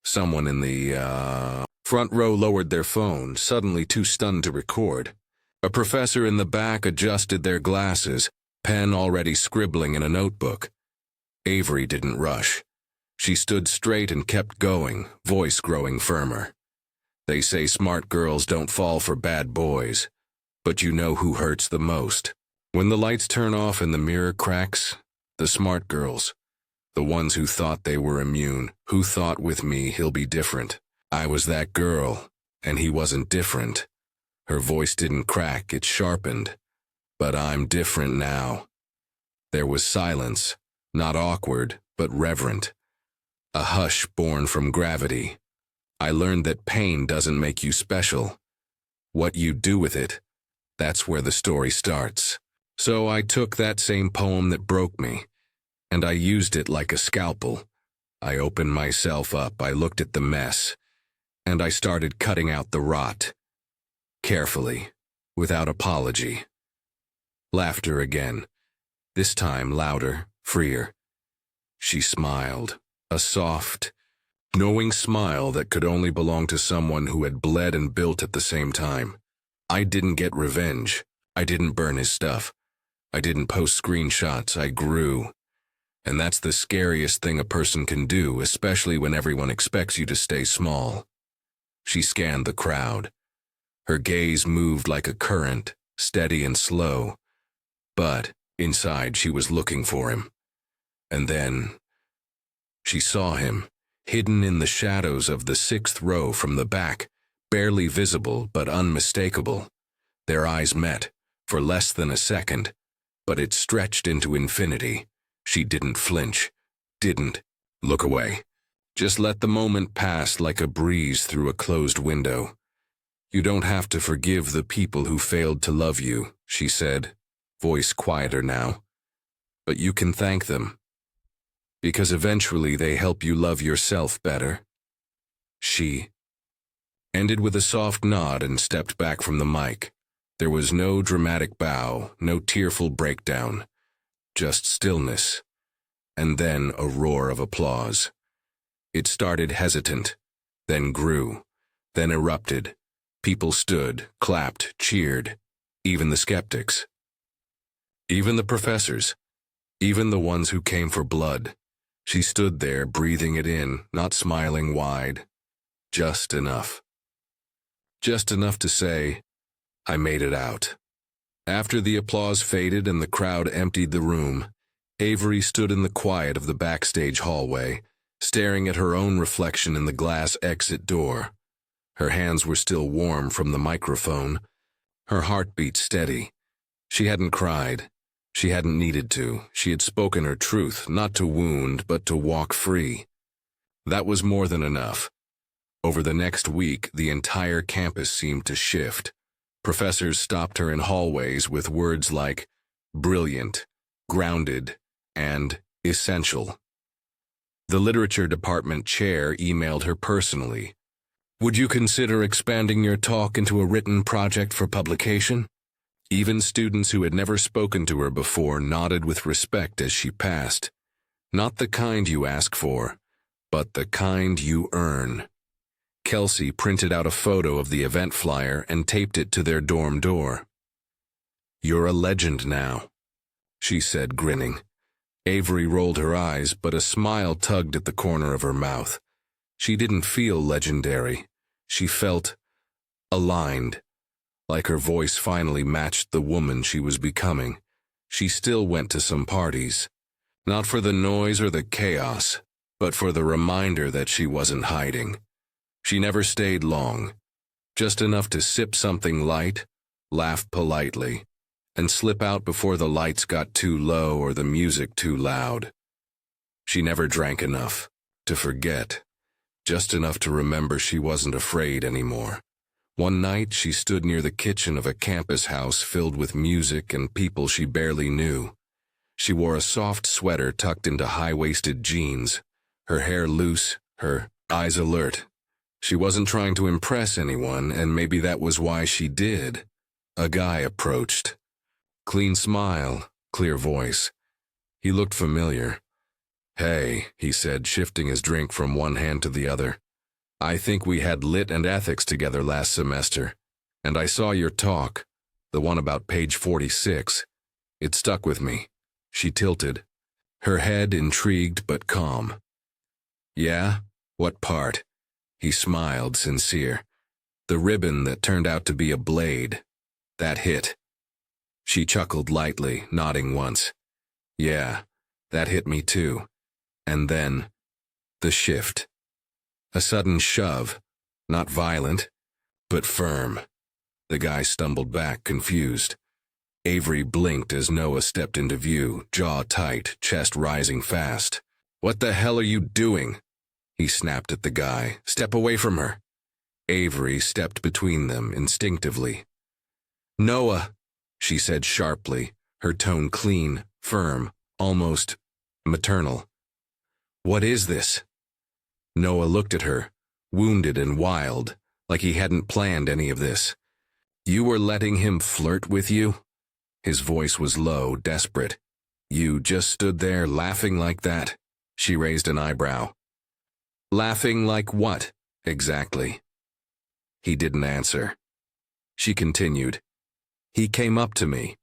Speaker 1: Someone in the, front row lowered their phone, suddenly too stunned to record. A professor in the back adjusted their glasses, pen already scribbling in a notebook. Avery didn't rush. She stood straight and kept going, voice growing firmer. They say smart girls don't fall for bad boys, but you know who hurts the most. When the lights turn off and the mirror cracks, the smart girls. The ones who thought they were immune, who thought with me he'll be different. I was that girl, and he wasn't different. Her voice didn't crack, it sharpened. But I'm different now. There was silence, not awkward, but reverent. A hush born from gravity. I learned that pain doesn't make you special. What you do with it, that's where the story starts. So I took that same poem that broke me, and I used it like a scalpel. I opened myself up, I looked at the mess, and I started cutting out the rot. Carefully, without apology. Laughter again, this time louder, freer. She smiled, a soft, knowing smile that could only belong to someone who had bled and built at the same time. I didn't get revenge. I didn't burn his stuff. I didn't post screenshots. I grew. And that's the scariest thing a person can do, especially when everyone expects you to stay small. She scanned the crowd. Her gaze moved like a current, steady and slow. But inside she was looking for him. And then she saw him, hidden in the shadows of the sixth row from the back, barely visible but unmistakable. Their eyes met, for less than a second, but it stretched into infinity. She didn't flinch, didn't look away. Just let the moment pass like a breeze through a closed window. You don't have to forgive the people who failed to love you, she said, voice quieter now. But you can thank them. Because eventually they help you love yourself better. She ended with a soft nod and stepped back from the mic. There was no dramatic bow, no tearful breakdown, just stillness, and then a roar of applause. It started hesitant, then grew, then erupted. People stood, clapped, cheered, even the skeptics. Even the professors, even the ones who came for blood. She stood there, breathing it in, not smiling wide. Just enough. Just enough to say, I made it out. After the applause faded and the crowd emptied the room, Avery stood in the quiet of the backstage hallway, staring at her own reflection in the glass exit door. Her hands were still warm from the microphone, her heartbeat steady. She hadn't cried. She hadn't needed to. She had spoken her truth, not to wound, but to walk free. That was more than enough. Over the next week, the entire campus seemed to shift. Professors stopped her in hallways with words like brilliant, grounded, and essential. The literature department chair emailed her personally. Would you consider expanding your talk into a written project for publication? Even students who had never spoken to her before nodded with respect as she passed. Not the kind you ask for, but the kind you earn. Kelsey printed out a photo of the event flyer and taped it to their dorm door. "You're a legend now," she said, grinning. Avery rolled her eyes, but a smile tugged at the corner of her mouth. She didn't feel legendary. She felt aligned, like her voice finally matched the woman she was becoming. She still went to some parties, not for the noise or the chaos, but for the reminder that she wasn't hiding. She never stayed long, just enough to sip something light, laugh politely, and slip out before the lights got too low or the music too loud. She never drank enough to forget, just enough to remember she wasn't afraid anymore. One night, she stood near the kitchen of a campus house filled with music and people she barely knew. She wore a soft sweater tucked into high-waisted jeans, her hair loose, her eyes alert. She wasn't trying to impress anyone, and maybe that was why she did. A guy approached. Clean smile, clear voice. He looked familiar. "Hey," he said, shifting his drink from one hand to the other. "I think we had lit and ethics together last semester, and I saw your talk, the one about page 46. It stuck with me." She tilted, her head intrigued but calm. "Yeah? What part?" He smiled, sincere. "The ribbon that turned out to be a blade. That hit." She chuckled lightly, nodding once. "Yeah, that hit me too." And then, the shift. A sudden shove, not violent, but firm. The guy stumbled back, confused. Avery blinked as Noah stepped into view, jaw tight, chest rising fast. "What the hell are you doing?" He snapped at the guy. "Step away from her." Avery stepped between them instinctively. "Noah," she said sharply, her tone clean, firm, almost maternal. "What is this?" Noah looked at her, wounded and wild, like he hadn't planned any of this. "You were letting him flirt with you?" His voice was low, desperate. "You just stood there laughing like that?" She raised an eyebrow. "Laughing like what, exactly?" He didn't answer. She continued. "He came up to me.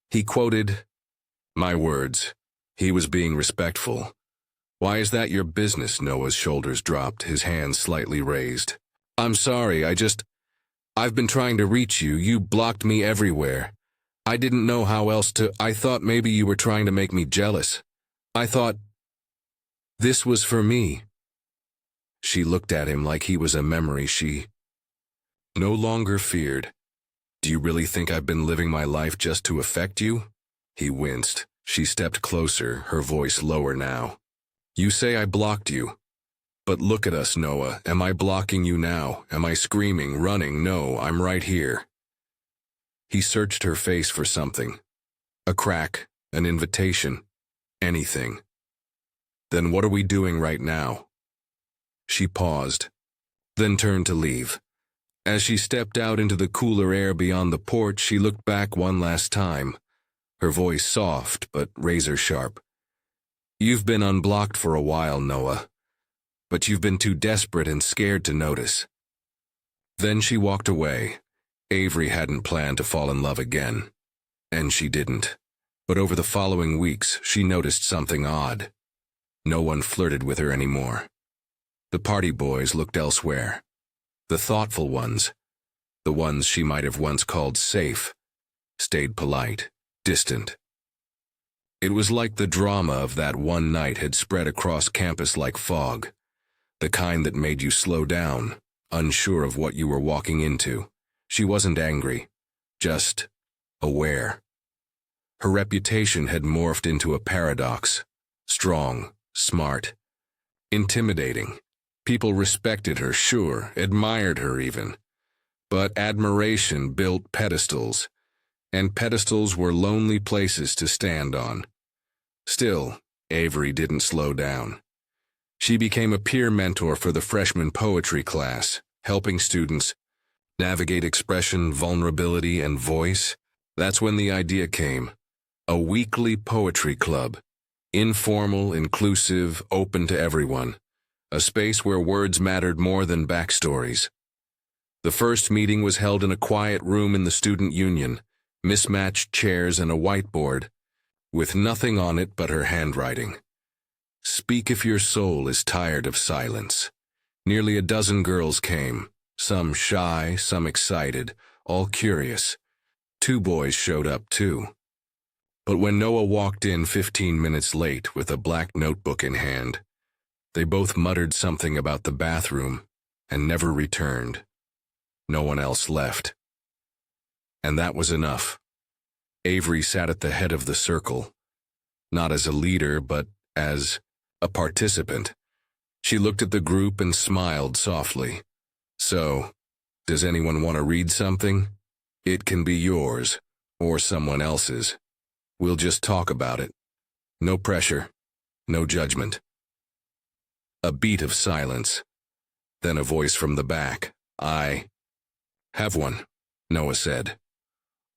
Speaker 1: He quoted my words. He was being respectful." "Why is that your business?" Noah's shoulders dropped, his hands slightly raised. "I'm sorry, I've been trying to reach you. You blocked me everywhere. I didn't know how else to. I thought maybe you were trying to make me jealous. I thought this was for me." She looked at him like he was a memory she no longer feared. "Do you really think I've been living my life just to affect you?" He winced. She stepped closer, her voice lower now. "You say I blocked you. But look at us, Noah. Am I blocking you now? Am I screaming, running? No, I'm right here." He searched her face for something. A crack, an invitation, anything. "Then what are we doing right now?" She paused, then turned to leave. As she stepped out into the cooler air beyond the porch, she looked back one last time, her voice soft but razor sharp. "You've been unblocked for a while, Noah, but you've been too desperate and scared to notice." Then she walked away. Avery hadn't planned to fall in love again, and she didn't. But over the following weeks, she noticed something odd. No one flirted with her anymore. The party boys looked elsewhere. The thoughtful ones, the ones she might have once called safe, stayed polite, distant. It was like the drama of that one night had spread across campus like fog, the kind that made you slow down, unsure of what you were walking into. She wasn't angry, just aware. Her reputation had morphed into a paradox: strong, smart, intimidating. People respected her, sure, admired her even. But admiration built pedestals, and pedestals were lonely places to stand on. Still, Avery didn't slow down. She became a peer mentor for the freshman poetry class, helping students navigate expression, vulnerability, and voice. That's when the idea came. A weekly poetry club. Informal, inclusive, open to everyone. A space where words mattered more than backstories. The first meeting was held in a quiet room in the student union, mismatched chairs and a whiteboard, with nothing on it but her handwriting. Speak if your soul is tired of silence. Nearly a dozen girls came, some shy, some excited, all curious. 2 boys showed up too. But when Noah walked in 15 minutes late with a black notebook in hand, they both muttered something about the bathroom and never returned. No one else left. And that was enough. Avery sat at the head of the circle, not as a leader, but as a participant. She looked at the group and smiled softly. So, does anyone want to read something? It can be yours, or someone else's. We'll just talk about it. No pressure, no judgment. A beat of silence. Then a voice from the back. I have one, Noah said.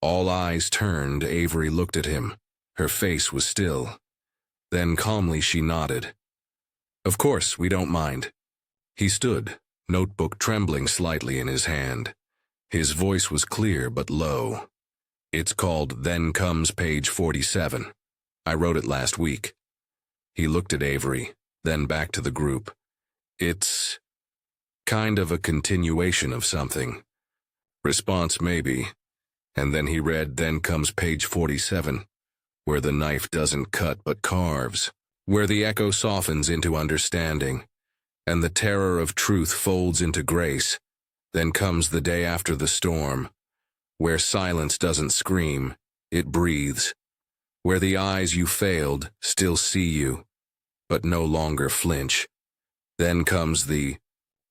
Speaker 1: All eyes turned. Avery looked at him. Her face was still. Then calmly she nodded. Of course, we don't mind. He stood, notebook trembling slightly in his hand. His voice was clear but low. It's called Then Comes Page 47. I wrote it last week. He looked at Avery, then back to the group. It's kind of a continuation of something. Response maybe. And then he read Then Comes Page 47, where the knife doesn't cut but carves, where the echo softens into understanding, and the terror of truth folds into grace. Then comes the day after the storm, where silence doesn't scream, it breathes, where the eyes you failed still see you, but no longer flinch. Then comes the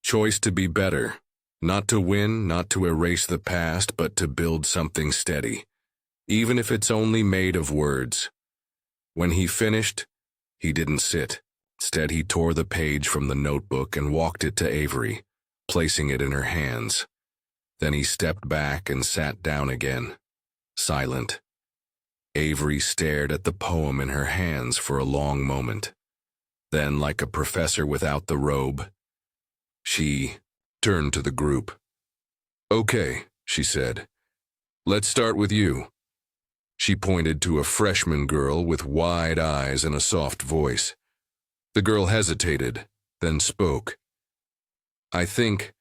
Speaker 1: choice to be better, not to win, not to erase the past, but to build something steady, even if it's only made of words. When he finished, he didn't sit. Instead, he tore the page from the notebook and walked it to Avery, placing it in her hands. Then he stepped back and sat down again, silent. Avery stared at the poem in her hands for a long moment. Then, like a professor without the robe, she turned to the group. Okay, she said. Let's start with you. She pointed to a freshman girl with wide eyes and a soft voice. The girl hesitated, then spoke. I think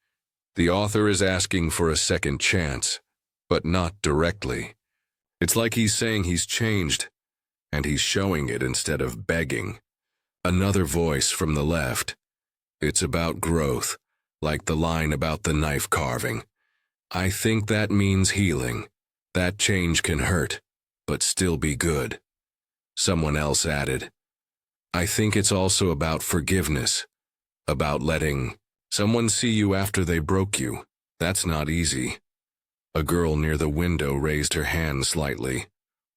Speaker 1: the author is asking for a second chance, but not directly. It's like he's saying he's changed, and he's showing it instead of begging. Another voice from the left. It's about growth, like the line about the knife carving. I think that means healing. That change can hurt, but still be good. Someone else added, I think it's also about forgiveness, about letting someone see you after they broke you. That's not easy. A girl near the window raised her hand slightly.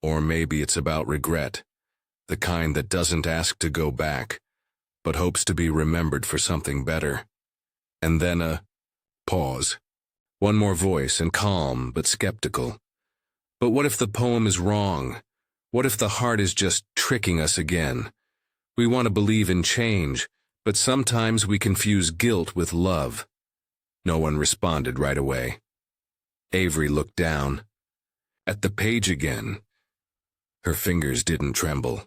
Speaker 1: Or maybe it's about regret, the kind that doesn't ask to go back, but hopes to be remembered for something better. And then a pause. One more voice, and calm but skeptical. But what if the poem is wrong? What if the heart is just tricking us again? We want to believe in change, but sometimes we confuse guilt with love. No one responded right away. Avery looked down. At the page again. Her fingers didn't tremble.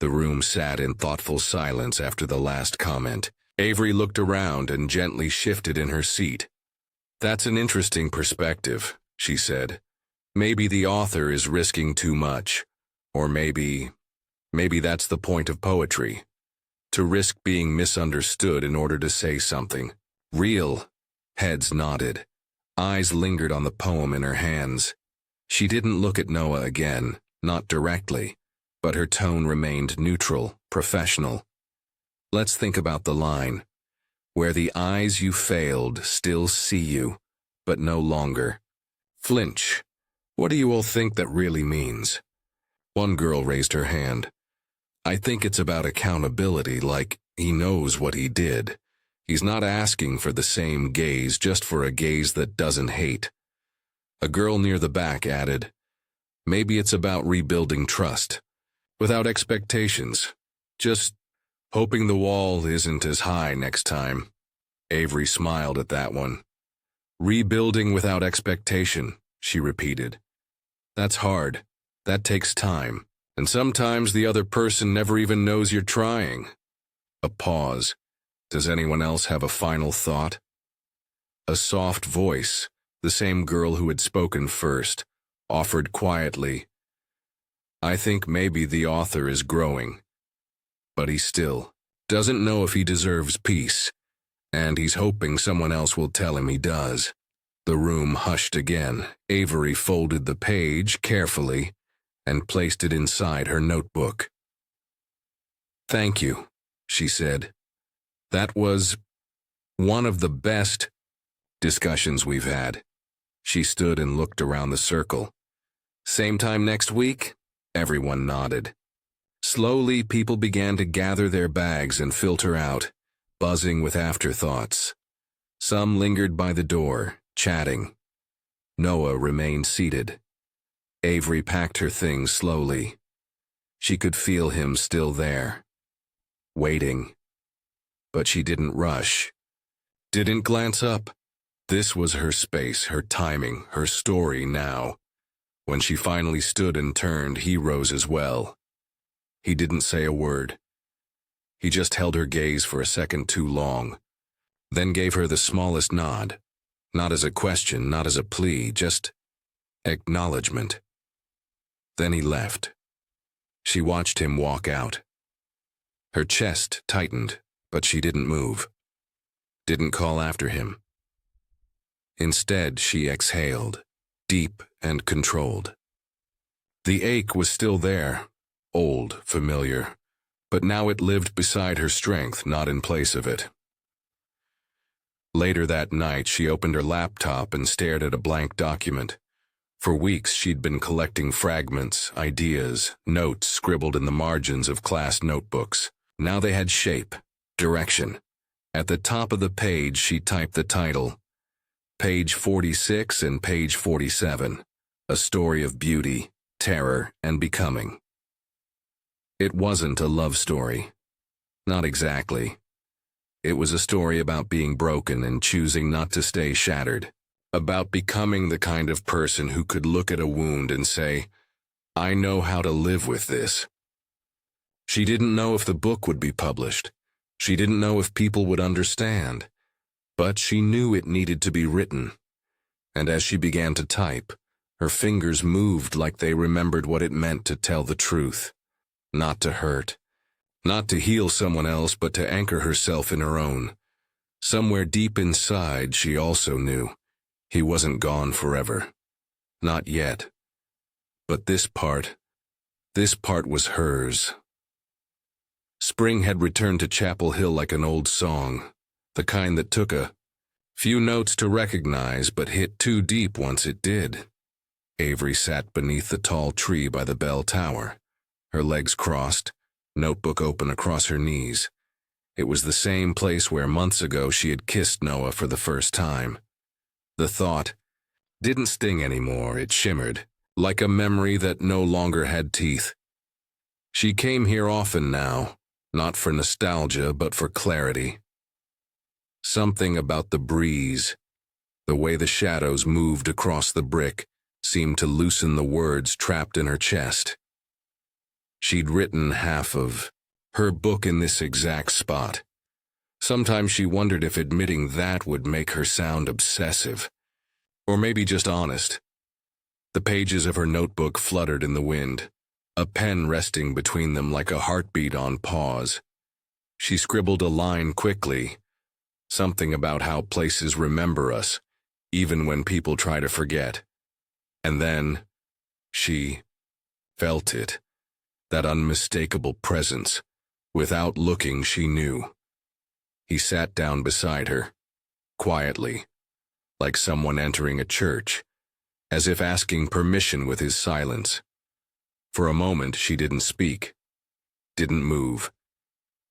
Speaker 1: The room sat in thoughtful silence after the last comment. Avery looked around and gently shifted in her seat. That's an interesting perspective, she said. Maybe the author is risking too much. Or maybe that's the point of poetry. To risk being misunderstood in order to say something. Real. Heads nodded. Eyes lingered on the poem in her hands. She didn't look at Noah again, not directly, but her tone remained neutral, professional. Let's think about the line. Where the eyes you failed still see you, but no longer flinch. What do you all think that really means? One girl raised her hand. I think it's about accountability, like he knows what he did. He's not asking for the same gaze, just for a gaze that doesn't hate. A girl near the back added, Maybe it's about rebuilding trust, without expectations, just hoping the wall isn't as high next time. Avery smiled at that one. Rebuilding without expectation, she repeated. That's hard. That takes time. And sometimes the other person never even knows you're trying. A pause. Does anyone else have a final thought? A soft voice, the same girl who had spoken first, offered quietly, I think maybe the author is growing, but he still doesn't know if he deserves peace, and he's hoping someone else will tell him he does. The room hushed again. Avery folded the page carefully and placed it inside her notebook. Thank you, she said. That was one of the best discussions we've had. She stood and looked around the circle. Same time next week? Everyone nodded. Slowly, people began to gather their bags and filter out, buzzing with afterthoughts. Some lingered by the door, chatting. Noah remained seated. Avery packed her things slowly. She could feel him still there, waiting. But she didn't rush, didn't glance up. This was her space, her timing, her story now. When she finally stood and turned, he rose as well. He didn't say a word. He just held her gaze for a second too long, then gave her the smallest nod. Not as a question, not as a plea, just acknowledgement. Then he left. She watched him walk out. Her chest tightened, but she didn't move. Didn't call after him. Instead, she exhaled, deep and controlled. The ache was still there, old, familiar, but now it lived beside her strength, not in place of it. Later that night, she opened her laptop and stared at a blank document. For weeks, she'd been collecting fragments, ideas, notes scribbled in the margins of class notebooks. Now they had shape, direction. At the top of the page, she typed the title, Page 46 and page 47, a story of beauty, terror, and becoming. It wasn't a love story. Not exactly. It was a story about being broken and choosing not to stay shattered. About becoming the kind of person who could look at a wound and say, I know how to live with this. She didn't know if the book would be published. She didn't know if people would understand. But she knew it needed to be written. And as she began to type, her fingers moved like they remembered what it meant to tell the truth. Not to hurt. Not to heal someone else, but to anchor herself in her own. Somewhere deep inside, she also knew he wasn't gone forever. Not yet. But this part was hers. Spring had returned to Chapel Hill like an old song, the kind that took a few notes to recognize but hit too deep once it did. Avery sat beneath the tall tree by the bell tower, her legs crossed, notebook open across her knees. It was the same place where months ago she had kissed Noah for the first time. The thought didn't sting anymore, it shimmered, like a memory that no longer had teeth. She came here often now, not for nostalgia but for clarity. Something about the breeze, the way the shadows moved across the brick, seemed to loosen the words trapped in her chest. She'd written half of her book in this exact spot. Sometimes she wondered if admitting that would make her sound obsessive, or maybe just honest. The pages of her notebook fluttered in the wind, a pen resting between them like a heartbeat on pause. She scribbled a line quickly, something about how places remember us, even when people try to forget. And then, she felt it, that unmistakable presence. Without looking, she knew. He sat down beside her, quietly, like someone entering a church, as if asking permission with his silence. For a moment, she didn't speak, didn't move.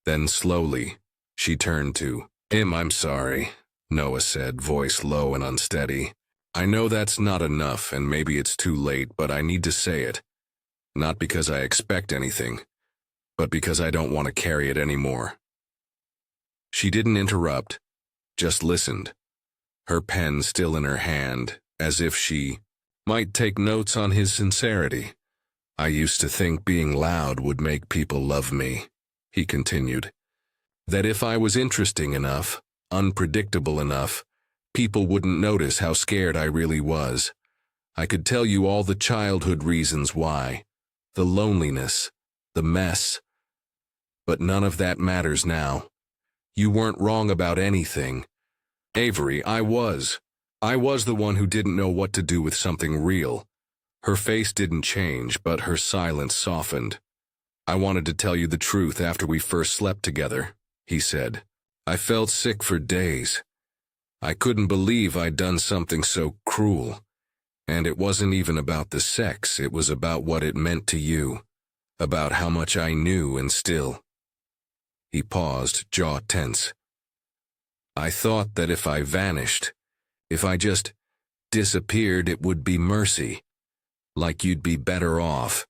Speaker 1: Then slowly, she turned to I'm sorry, Noah said, voice low and unsteady. I know that's not enough and maybe it's too late, but I need to say it. Not because I expect anything, but because I don't want to carry it anymore. She didn't interrupt, just listened, her pen still in her hand, as if she might take notes on his sincerity. I used to think being loud would make people love me, he continued. That if I was interesting enough, unpredictable enough, people wouldn't notice how scared I really was. I could tell you all the childhood reasons why, the loneliness, the mess. But none of that matters now. You weren't wrong about anything. Avery, I was. I was the one who didn't know what to do with something real. Her face didn't change, but her silence softened. I wanted to tell you the truth after we first slept together, he said. I felt sick for days. I couldn't believe I'd done something so cruel. And it wasn't even about the sex, it was about what it meant to you. About how much I knew and still. He paused, jaw tense. I thought that if I vanished, if I just disappeared, it would be mercy. Like you'd be better off.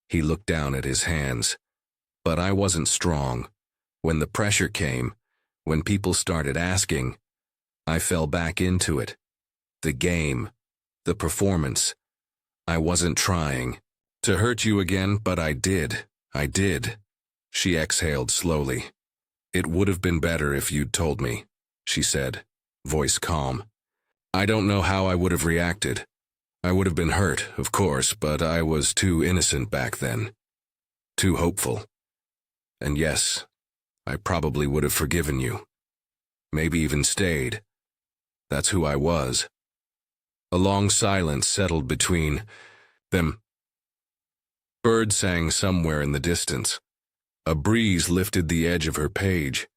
Speaker 1: He looked down at his hands. But I wasn't strong. When the pressure came, when people started asking, I fell back into it. The game, the performance. I wasn't trying to hurt you again, but I did. She exhaled slowly. It would have been better if you'd told me, she said, voice calm. I don't know how I would have reacted. I would have been hurt, of course, but I was too innocent back then. Too hopeful. And yes, I probably would have forgiven you. Maybe even stayed. That's who I was. A long silence settled between them. Birds sang somewhere in the distance. A breeze lifted the edge of her page.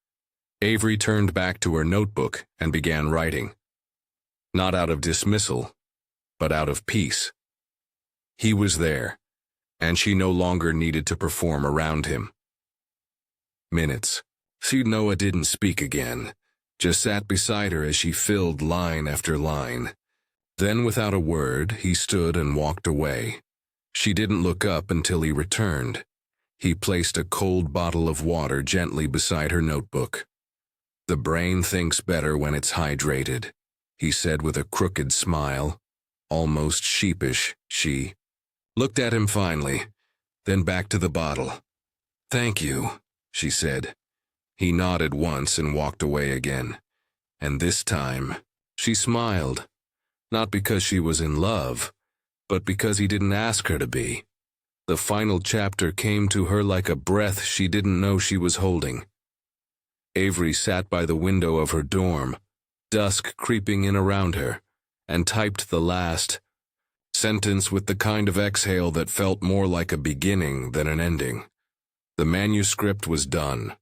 Speaker 1: Avery turned back to her notebook and began writing. Not out of dismissal, but out of peace. He was there, and she no longer needed to perform around him. Minutes. Noah didn't speak again, just sat beside her as she filled line after line. Then, without a word, he stood and walked away. She didn't look up until he returned. He placed a cold bottle of water gently beside her notebook. The brain thinks better when it's hydrated, he said with a crooked smile, almost sheepish. She looked at him finally, then back to the bottle. Thank you, she said. He nodded once and walked away again. And this time, she smiled, not because she was in love, but because he didn't ask her to be. The final chapter came to her like a breath she didn't know she was holding. Avery sat by the window of her dorm, dusk creeping in around her, and typed the last sentence with the kind of exhale that felt more like a beginning than an ending. The manuscript was done.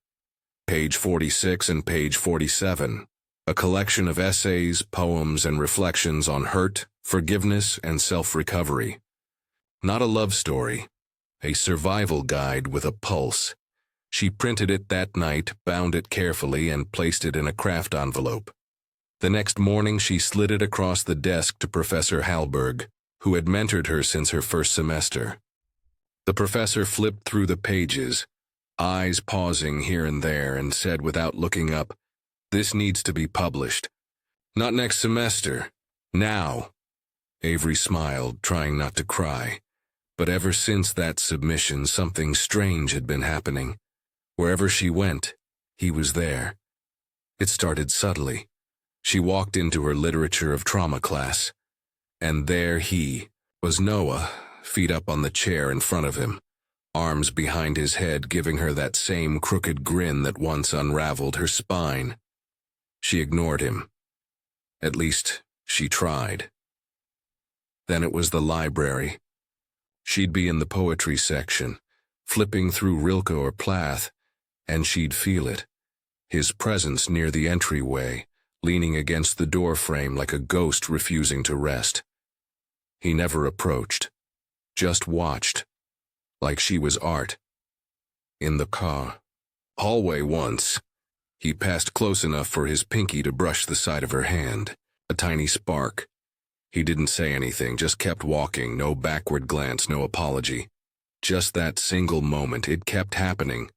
Speaker 1: Page 46 and page 47, a collection of essays, poems, and reflections on hurt, forgiveness, and self-recovery. Not a love story, a survival guide with a pulse. She printed it that night, bound it carefully, and placed it in a craft envelope. The next morning she slid it across the desk to Professor Hallberg, who had mentored her since her first semester. The professor flipped through the pages, eyes pausing here and there, and said without looking up, "This needs to be published. Not next semester. Now." Avery smiled, trying not to cry. But ever since that submission, something strange had been happening. Wherever she went, he was there. It started subtly. She walked into her literature of trauma class, and there he was, Noah, feet up on the chair in front of him, arms behind his head, giving her that same crooked grin that once unraveled her spine. She ignored him. At least, she tried. Then it was the library. She'd be in the poetry section, flipping through Rilke or Plath, and she'd feel it. His presence near the entryway, leaning against the door frame like a ghost refusing to rest. He never approached, just watched, like she was art. In the hallway once, he passed close enough for his pinky to brush the side of her hand, a tiny spark. He didn't say anything, just kept walking, no backward glance, no apology. Just that single moment, it kept happening.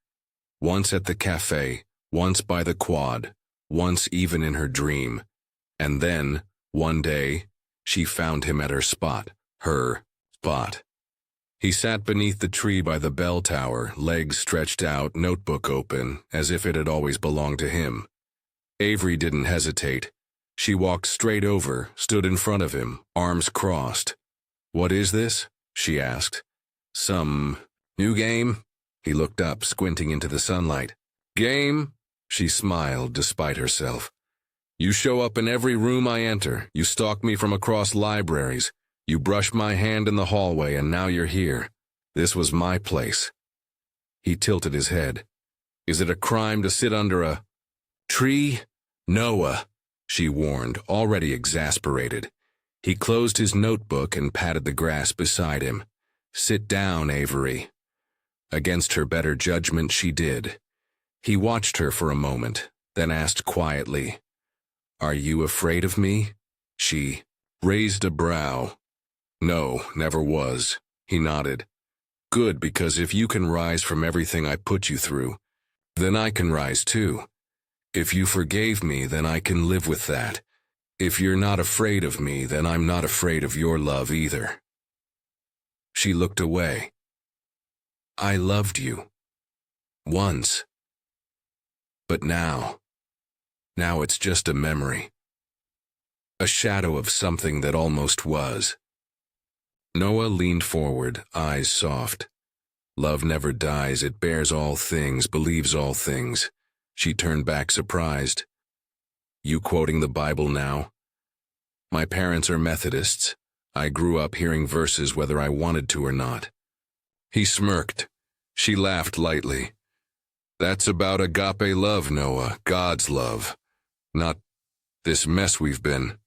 Speaker 1: Once at the cafe, once by the quad, once even in her dream. And then, one day, she found him at her spot. He sat beneath the tree by the bell tower, legs stretched out, notebook open, as if it had always belonged to him. Avery didn't hesitate. She walked straight over, stood in front of him, arms crossed. "What is this?" she asked. "Some new game?" He looked up, squinting into the sunlight. "Game?" She smiled despite herself. "You show up in every room I enter. You stalk me from across libraries. You brushed my hand in the hallway, and now you're here. This was my place." He tilted his head. "Is it a crime to sit under a tree?" "Noah," she warned, already exasperated. He closed his notebook and patted the grass beside him. "Sit down, Avery." Against her better judgment, she did. He watched her for a moment, then asked quietly, "Are you afraid of me?" She raised a brow. "No, never was." He nodded. "Good, because if you can rise from everything I put you through, then I can rise too. If you forgave me, then I can live with that. If you're not afraid of me, then I'm not afraid of your love either." She looked away. "I loved you. Once. But now it's just a memory. A shadow of something that almost was." Noah leaned forward, eyes soft. "Love never dies, it bears all things, believes all things." She turned back surprised. "You quoting the Bible now?" "My parents are Methodists. I grew up hearing verses whether I wanted to or not." He smirked. She laughed lightly. "That's about agape love, Noah, God's love. Not this mess we've been."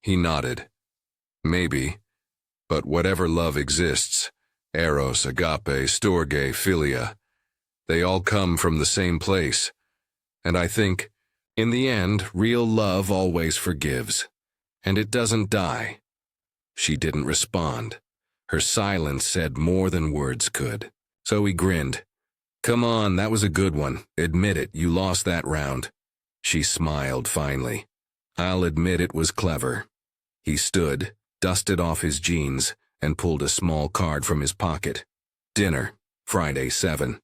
Speaker 1: He nodded. "Maybe. But whatever love exists, eros, agape, storge, philia, they all come from the same place. And I think, in the end, real love always forgives. And it doesn't die." She didn't respond. Her silence said more than words could. So he grinned. "Come on, that was a good one. Admit it, you lost that round." She smiled finally. "I'll admit it was clever." He stood, dusted off his jeans, and pulled a small card from his pocket. "Dinner, Friday 7.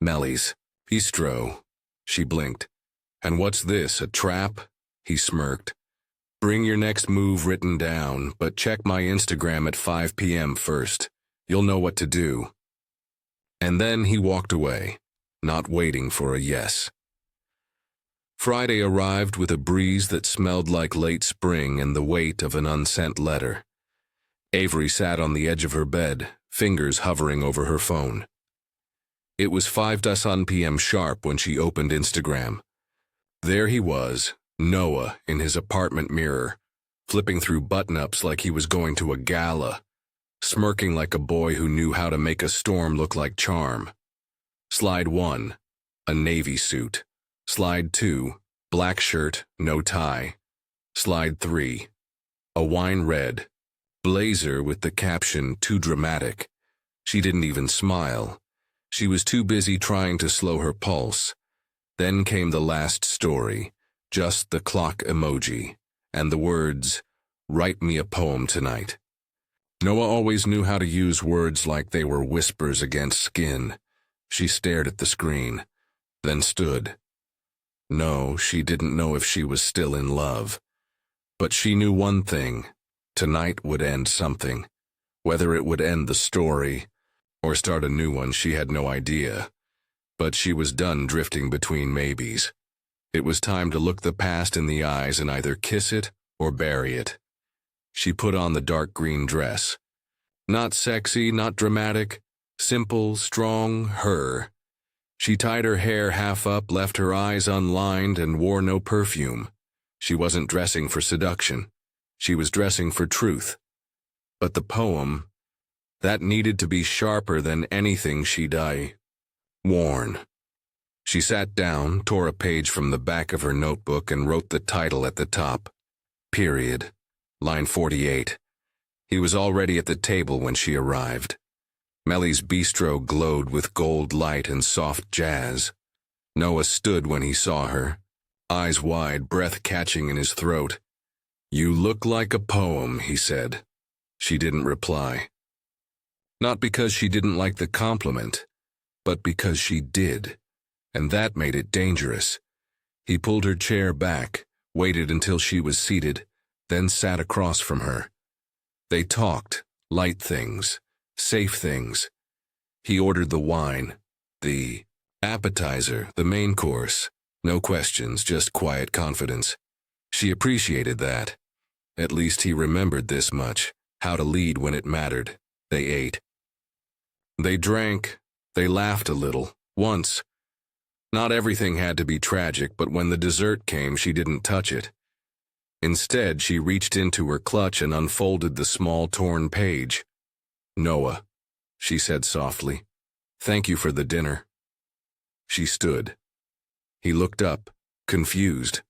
Speaker 1: Melly's, Bistro." She blinked. "And what's this, a trap?" He smirked. "Bring your next move written down, but check my Instagram at 5 p.m. first. You'll know what to do." And then he walked away, not waiting for a yes. Friday arrived with a breeze that smelled like late spring and the weight of an unsent letter. Avery sat on the edge of her bed, fingers hovering over her phone. It was 5 p.m. sharp when she opened Instagram. There he was, Noah, in his apartment mirror, flipping through button-ups like he was going to a gala, smirking like a boy who knew how to make a storm look like charm. Slide 1, a navy suit. Slide 2, black shirt, no tie. Slide 3, a wine red blazer with the caption, "Too dramatic." She didn't even smile. She was too busy trying to slow her pulse. Then came the last story, just the clock emoji, and the words, "Write me a poem tonight." Noah always knew how to use words like they were whispers against skin. She stared at the screen, then stood. No, she didn't know if she was still in love. But she knew one thing. Tonight would end something. Whether it would end the story or start a new one, she had no idea. But she was done drifting between maybes. It was time to look the past in the eyes and either kiss it or bury it. She put on the dark green dress. Not sexy, not dramatic. Simple, strong, her. She tied her hair half up, left her eyes unlined, and wore no perfume. She wasn't dressing for seduction. She was dressing for truth. But the poem, that needed to be sharper than anything she'd worn. She sat down, tore a page from the back of her notebook, and wrote the title at the top. Period. line 48. He was already at the table when she arrived. Melly's bistro glowed with gold light and soft jazz. Noah stood when he saw her, eyes wide, breath catching in his throat. "You look like a poem," he said. She didn't reply. Not because she didn't like the compliment, but because she did, and that made it dangerous. He pulled her chair back, waited until she was seated, then sat across from her. They talked, light things, safe things. He ordered the wine, the appetizer, the main course. No questions, just quiet confidence. She appreciated that. At least he remembered this much, how to lead when it mattered. They ate. They drank. They laughed a little, once. Not everything had to be tragic, but when the dessert came, she didn't touch it. Instead, she reached into her clutch and unfolded the small torn page. "Noah," she said softly, "thank you for the dinner." She stood. He looked up, confused,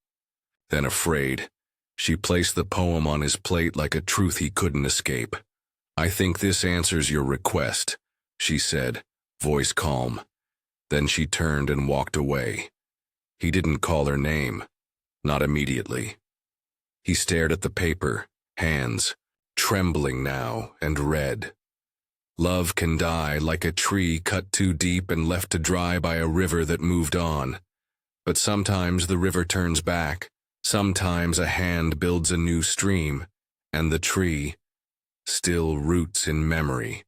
Speaker 1: then afraid. She placed the poem on his plate like a truth he couldn't escape. "I think this answers your request," she said, voice calm. Then she turned and walked away. He didn't call her name, not immediately. He stared at the paper, hands, trembling now and red. Love can die like a tree cut too deep and left to dry by a river that moved on. But sometimes the river turns back, sometimes a hand builds a new stream, and the tree, still roots in memory,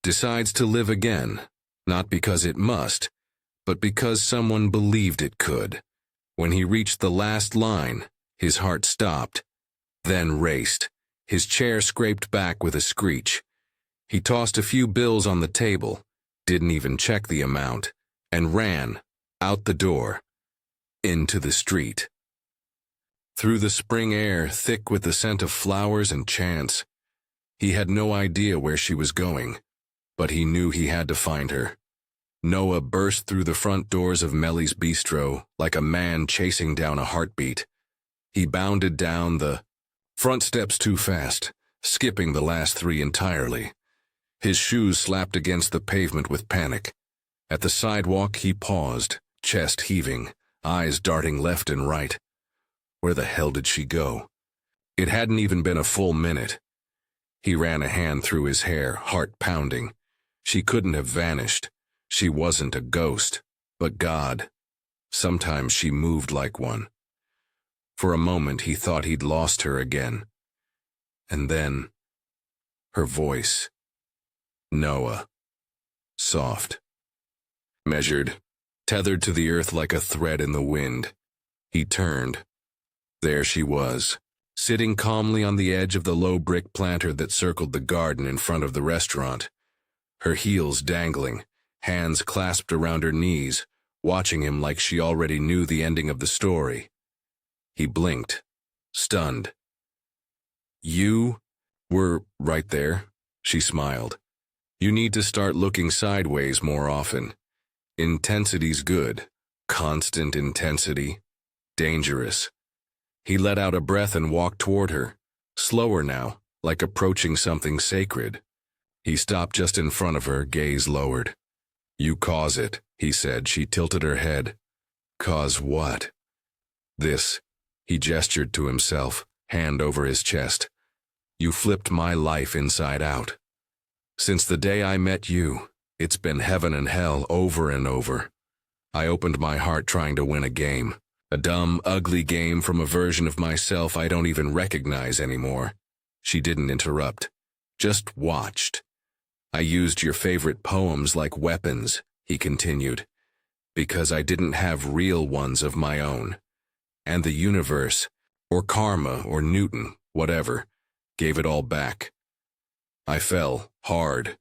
Speaker 1: decides to live again, not because it must, but because someone believed it could. When he reached the last line, his heart stopped, then raced. His chair scraped back with a screech. He tossed a few bills on the table, didn't even check the amount, and ran, out the door, into the street. Through the spring air, thick with the scent of flowers and chance. He had no idea where she was going, but he knew he had to find her. Noah burst through the front doors of Melly's bistro like a man chasing down a heartbeat. He bounded down the front steps too fast, skipping the last three entirely. His shoes slapped against the pavement with panic. At the sidewalk, he paused, chest heaving, eyes darting left and right. Where the hell did she go? It hadn't even been a full minute. He ran a hand through his hair, heart pounding. She couldn't have vanished. She wasn't a ghost, but God. Sometimes she moved like one. For a moment, he thought he'd lost her again. And then, her voice. Noah. Soft. Measured, tethered to the earth like a thread in the wind. He turned. There she was, sitting calmly on the edge of the low brick planter that circled the garden in front of the restaurant. Her heels dangling, hands clasped around her knees, watching him like she already knew the ending of the story. He blinked, stunned. "You were right there," she smiled. "You need to start looking sideways more often. Intensity's good. Constant intensity. Dangerous." He let out a breath and walked toward her, slower now, like approaching something sacred. He stopped just in front of her, gaze lowered. "You cause it," he said. She tilted her head. "Cause what?" "This." He gestured to himself, hand over his chest. "You flipped my life inside out. Since the day I met you, it's been heaven and hell over and over. I opened my heart trying to win a game. A dumb, ugly game from a version of myself I don't even recognize anymore." She didn't interrupt, just watched. "I used your favorite poems like weapons," he continued, "because I didn't have real ones of my own. And the universe, or karma, or Newton, whatever, gave it all back. I fell, hard.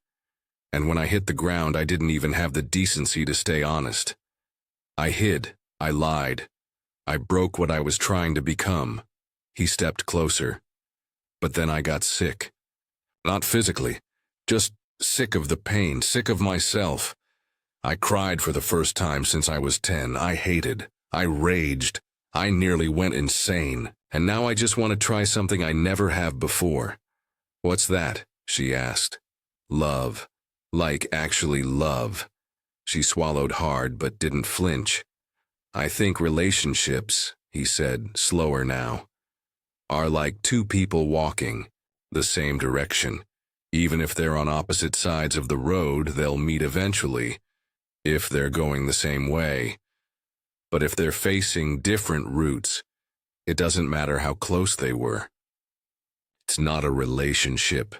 Speaker 1: And when I hit the ground, I didn't even have the decency to stay honest. I hid, I lied. I broke what I was trying to become." He stepped closer. "But then I got sick. Not physically, just sick of the pain, sick of myself. I cried for the first time since I was 10. I hated. I raged. I nearly went insane. And now I just want to try something I never have before. What's that? She asked. Love. Like actually love. She swallowed hard but didn't flinch. I think relationships, he said, slower now, are like two people walking the same direction. Even if they're on opposite sides of the road, they'll meet eventually, if they're going the same way. But if they're facing different routes, it doesn't matter how close they were. It's not a relationship.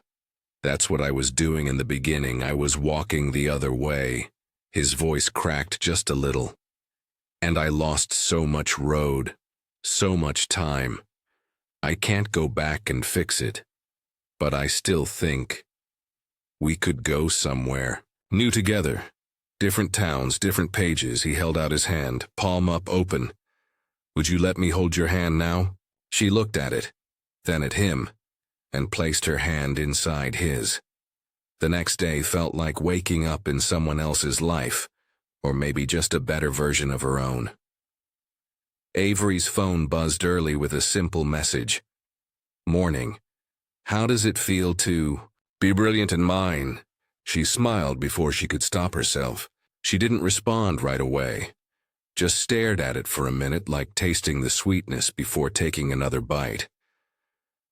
Speaker 1: That's what I was doing in the beginning. I was walking the other way. His voice cracked just a little. And I lost so much road, so much time. I can't go back and fix it. But I still think we could go somewhere. New together. Different towns, different pages. He held out his hand, palm up, open. Would you let me hold your hand now? She looked at it, then at him, and placed her hand inside his. The next day felt like waking up in someone else's life, or maybe just a better version of her own. Avery's phone buzzed early with a simple message. Morning. How does it feel to be brilliant in mine? She smiled before she could stop herself. She didn't respond right away, just stared at it for a minute like tasting the sweetness before taking another bite.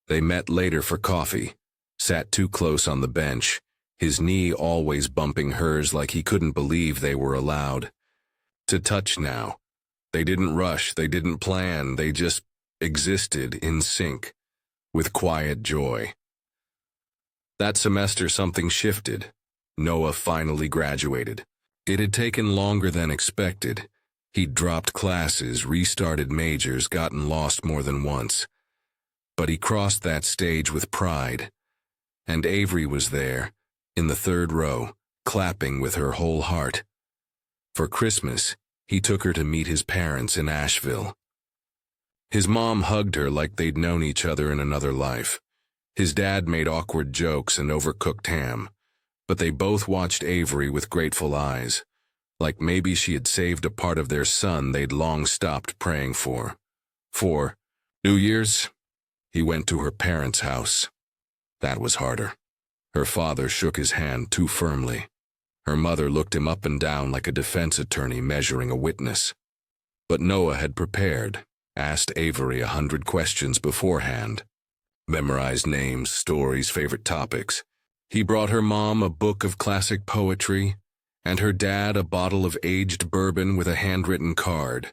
Speaker 1: They met later for coffee, sat too close on the bench, his knee always bumping hers like he couldn't believe they were allowed to touch now. They didn't rush, they didn't plan, they just existed in sync, with quiet joy. That semester something shifted. Noah finally graduated. It had taken longer than expected. He'd dropped classes, restarted majors, gotten lost more than once. But he crossed that stage with pride. And Avery was there, in the third row, clapping with her whole heart. For Christmas, he took her to meet his parents in Asheville. His mom hugged her like they'd known each other in another life. His dad made awkward jokes and overcooked ham, but they both watched Avery with grateful eyes, like maybe she had saved a part of their son they'd long stopped praying for. For New Year's, he went to her parents' house. That was harder. Her father shook his hand too firmly. Her mother looked him up and down like a defense attorney measuring a witness. But Noah had prepared, asked Avery 100 questions beforehand. Memorized names, stories, favorite topics. He brought her mom a book of classic poetry, and her dad a bottle of aged bourbon with a handwritten card.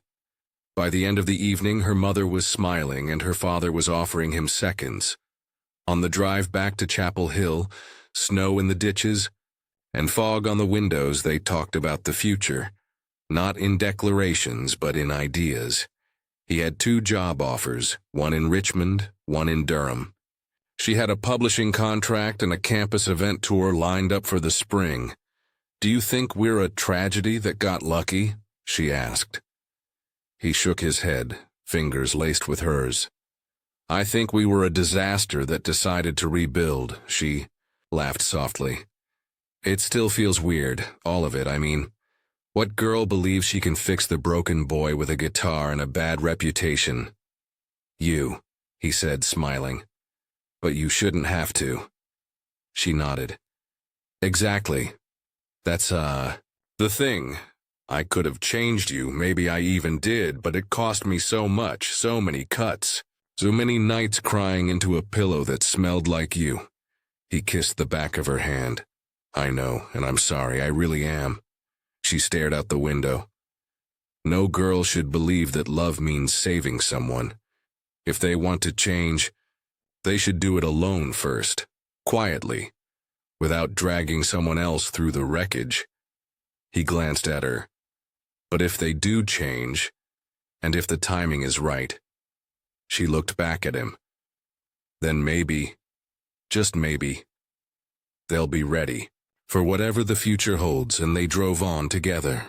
Speaker 1: By the end of the evening, her mother was smiling and her father was offering him seconds. On the drive back to Chapel Hill, snow in the ditches, and fog on the windows, they talked about the future, not in declarations but in ideas. He had 2 job offers, one in Richmond, one in Durham. She had a publishing contract and a campus event tour lined up for the spring. Do you think we're a tragedy that got lucky? She asked. He shook his head, fingers laced with hers. I think we were a disaster that decided to rebuild, she laughed softly. It still feels weird, all of it, I mean. What girl believes she can fix the broken boy with a guitar and a bad reputation? You, he said, smiling. But you shouldn't have to. She nodded. Exactly. That's, the thing. I could have changed you, maybe I even did, but it cost me so much, so many cuts, so many nights crying into a pillow that smelled like you. He kissed the back of her hand. I know, and I'm sorry, I really am. She stared out the window. No girl should believe that love means saving someone. If they want to change, they should do it alone first, quietly, without dragging someone else through the wreckage. He glanced at her. But if they do change, and if the timing is right, she looked back at him. Then maybe, just maybe, they'll be ready for whatever the future holds, and they drove on together.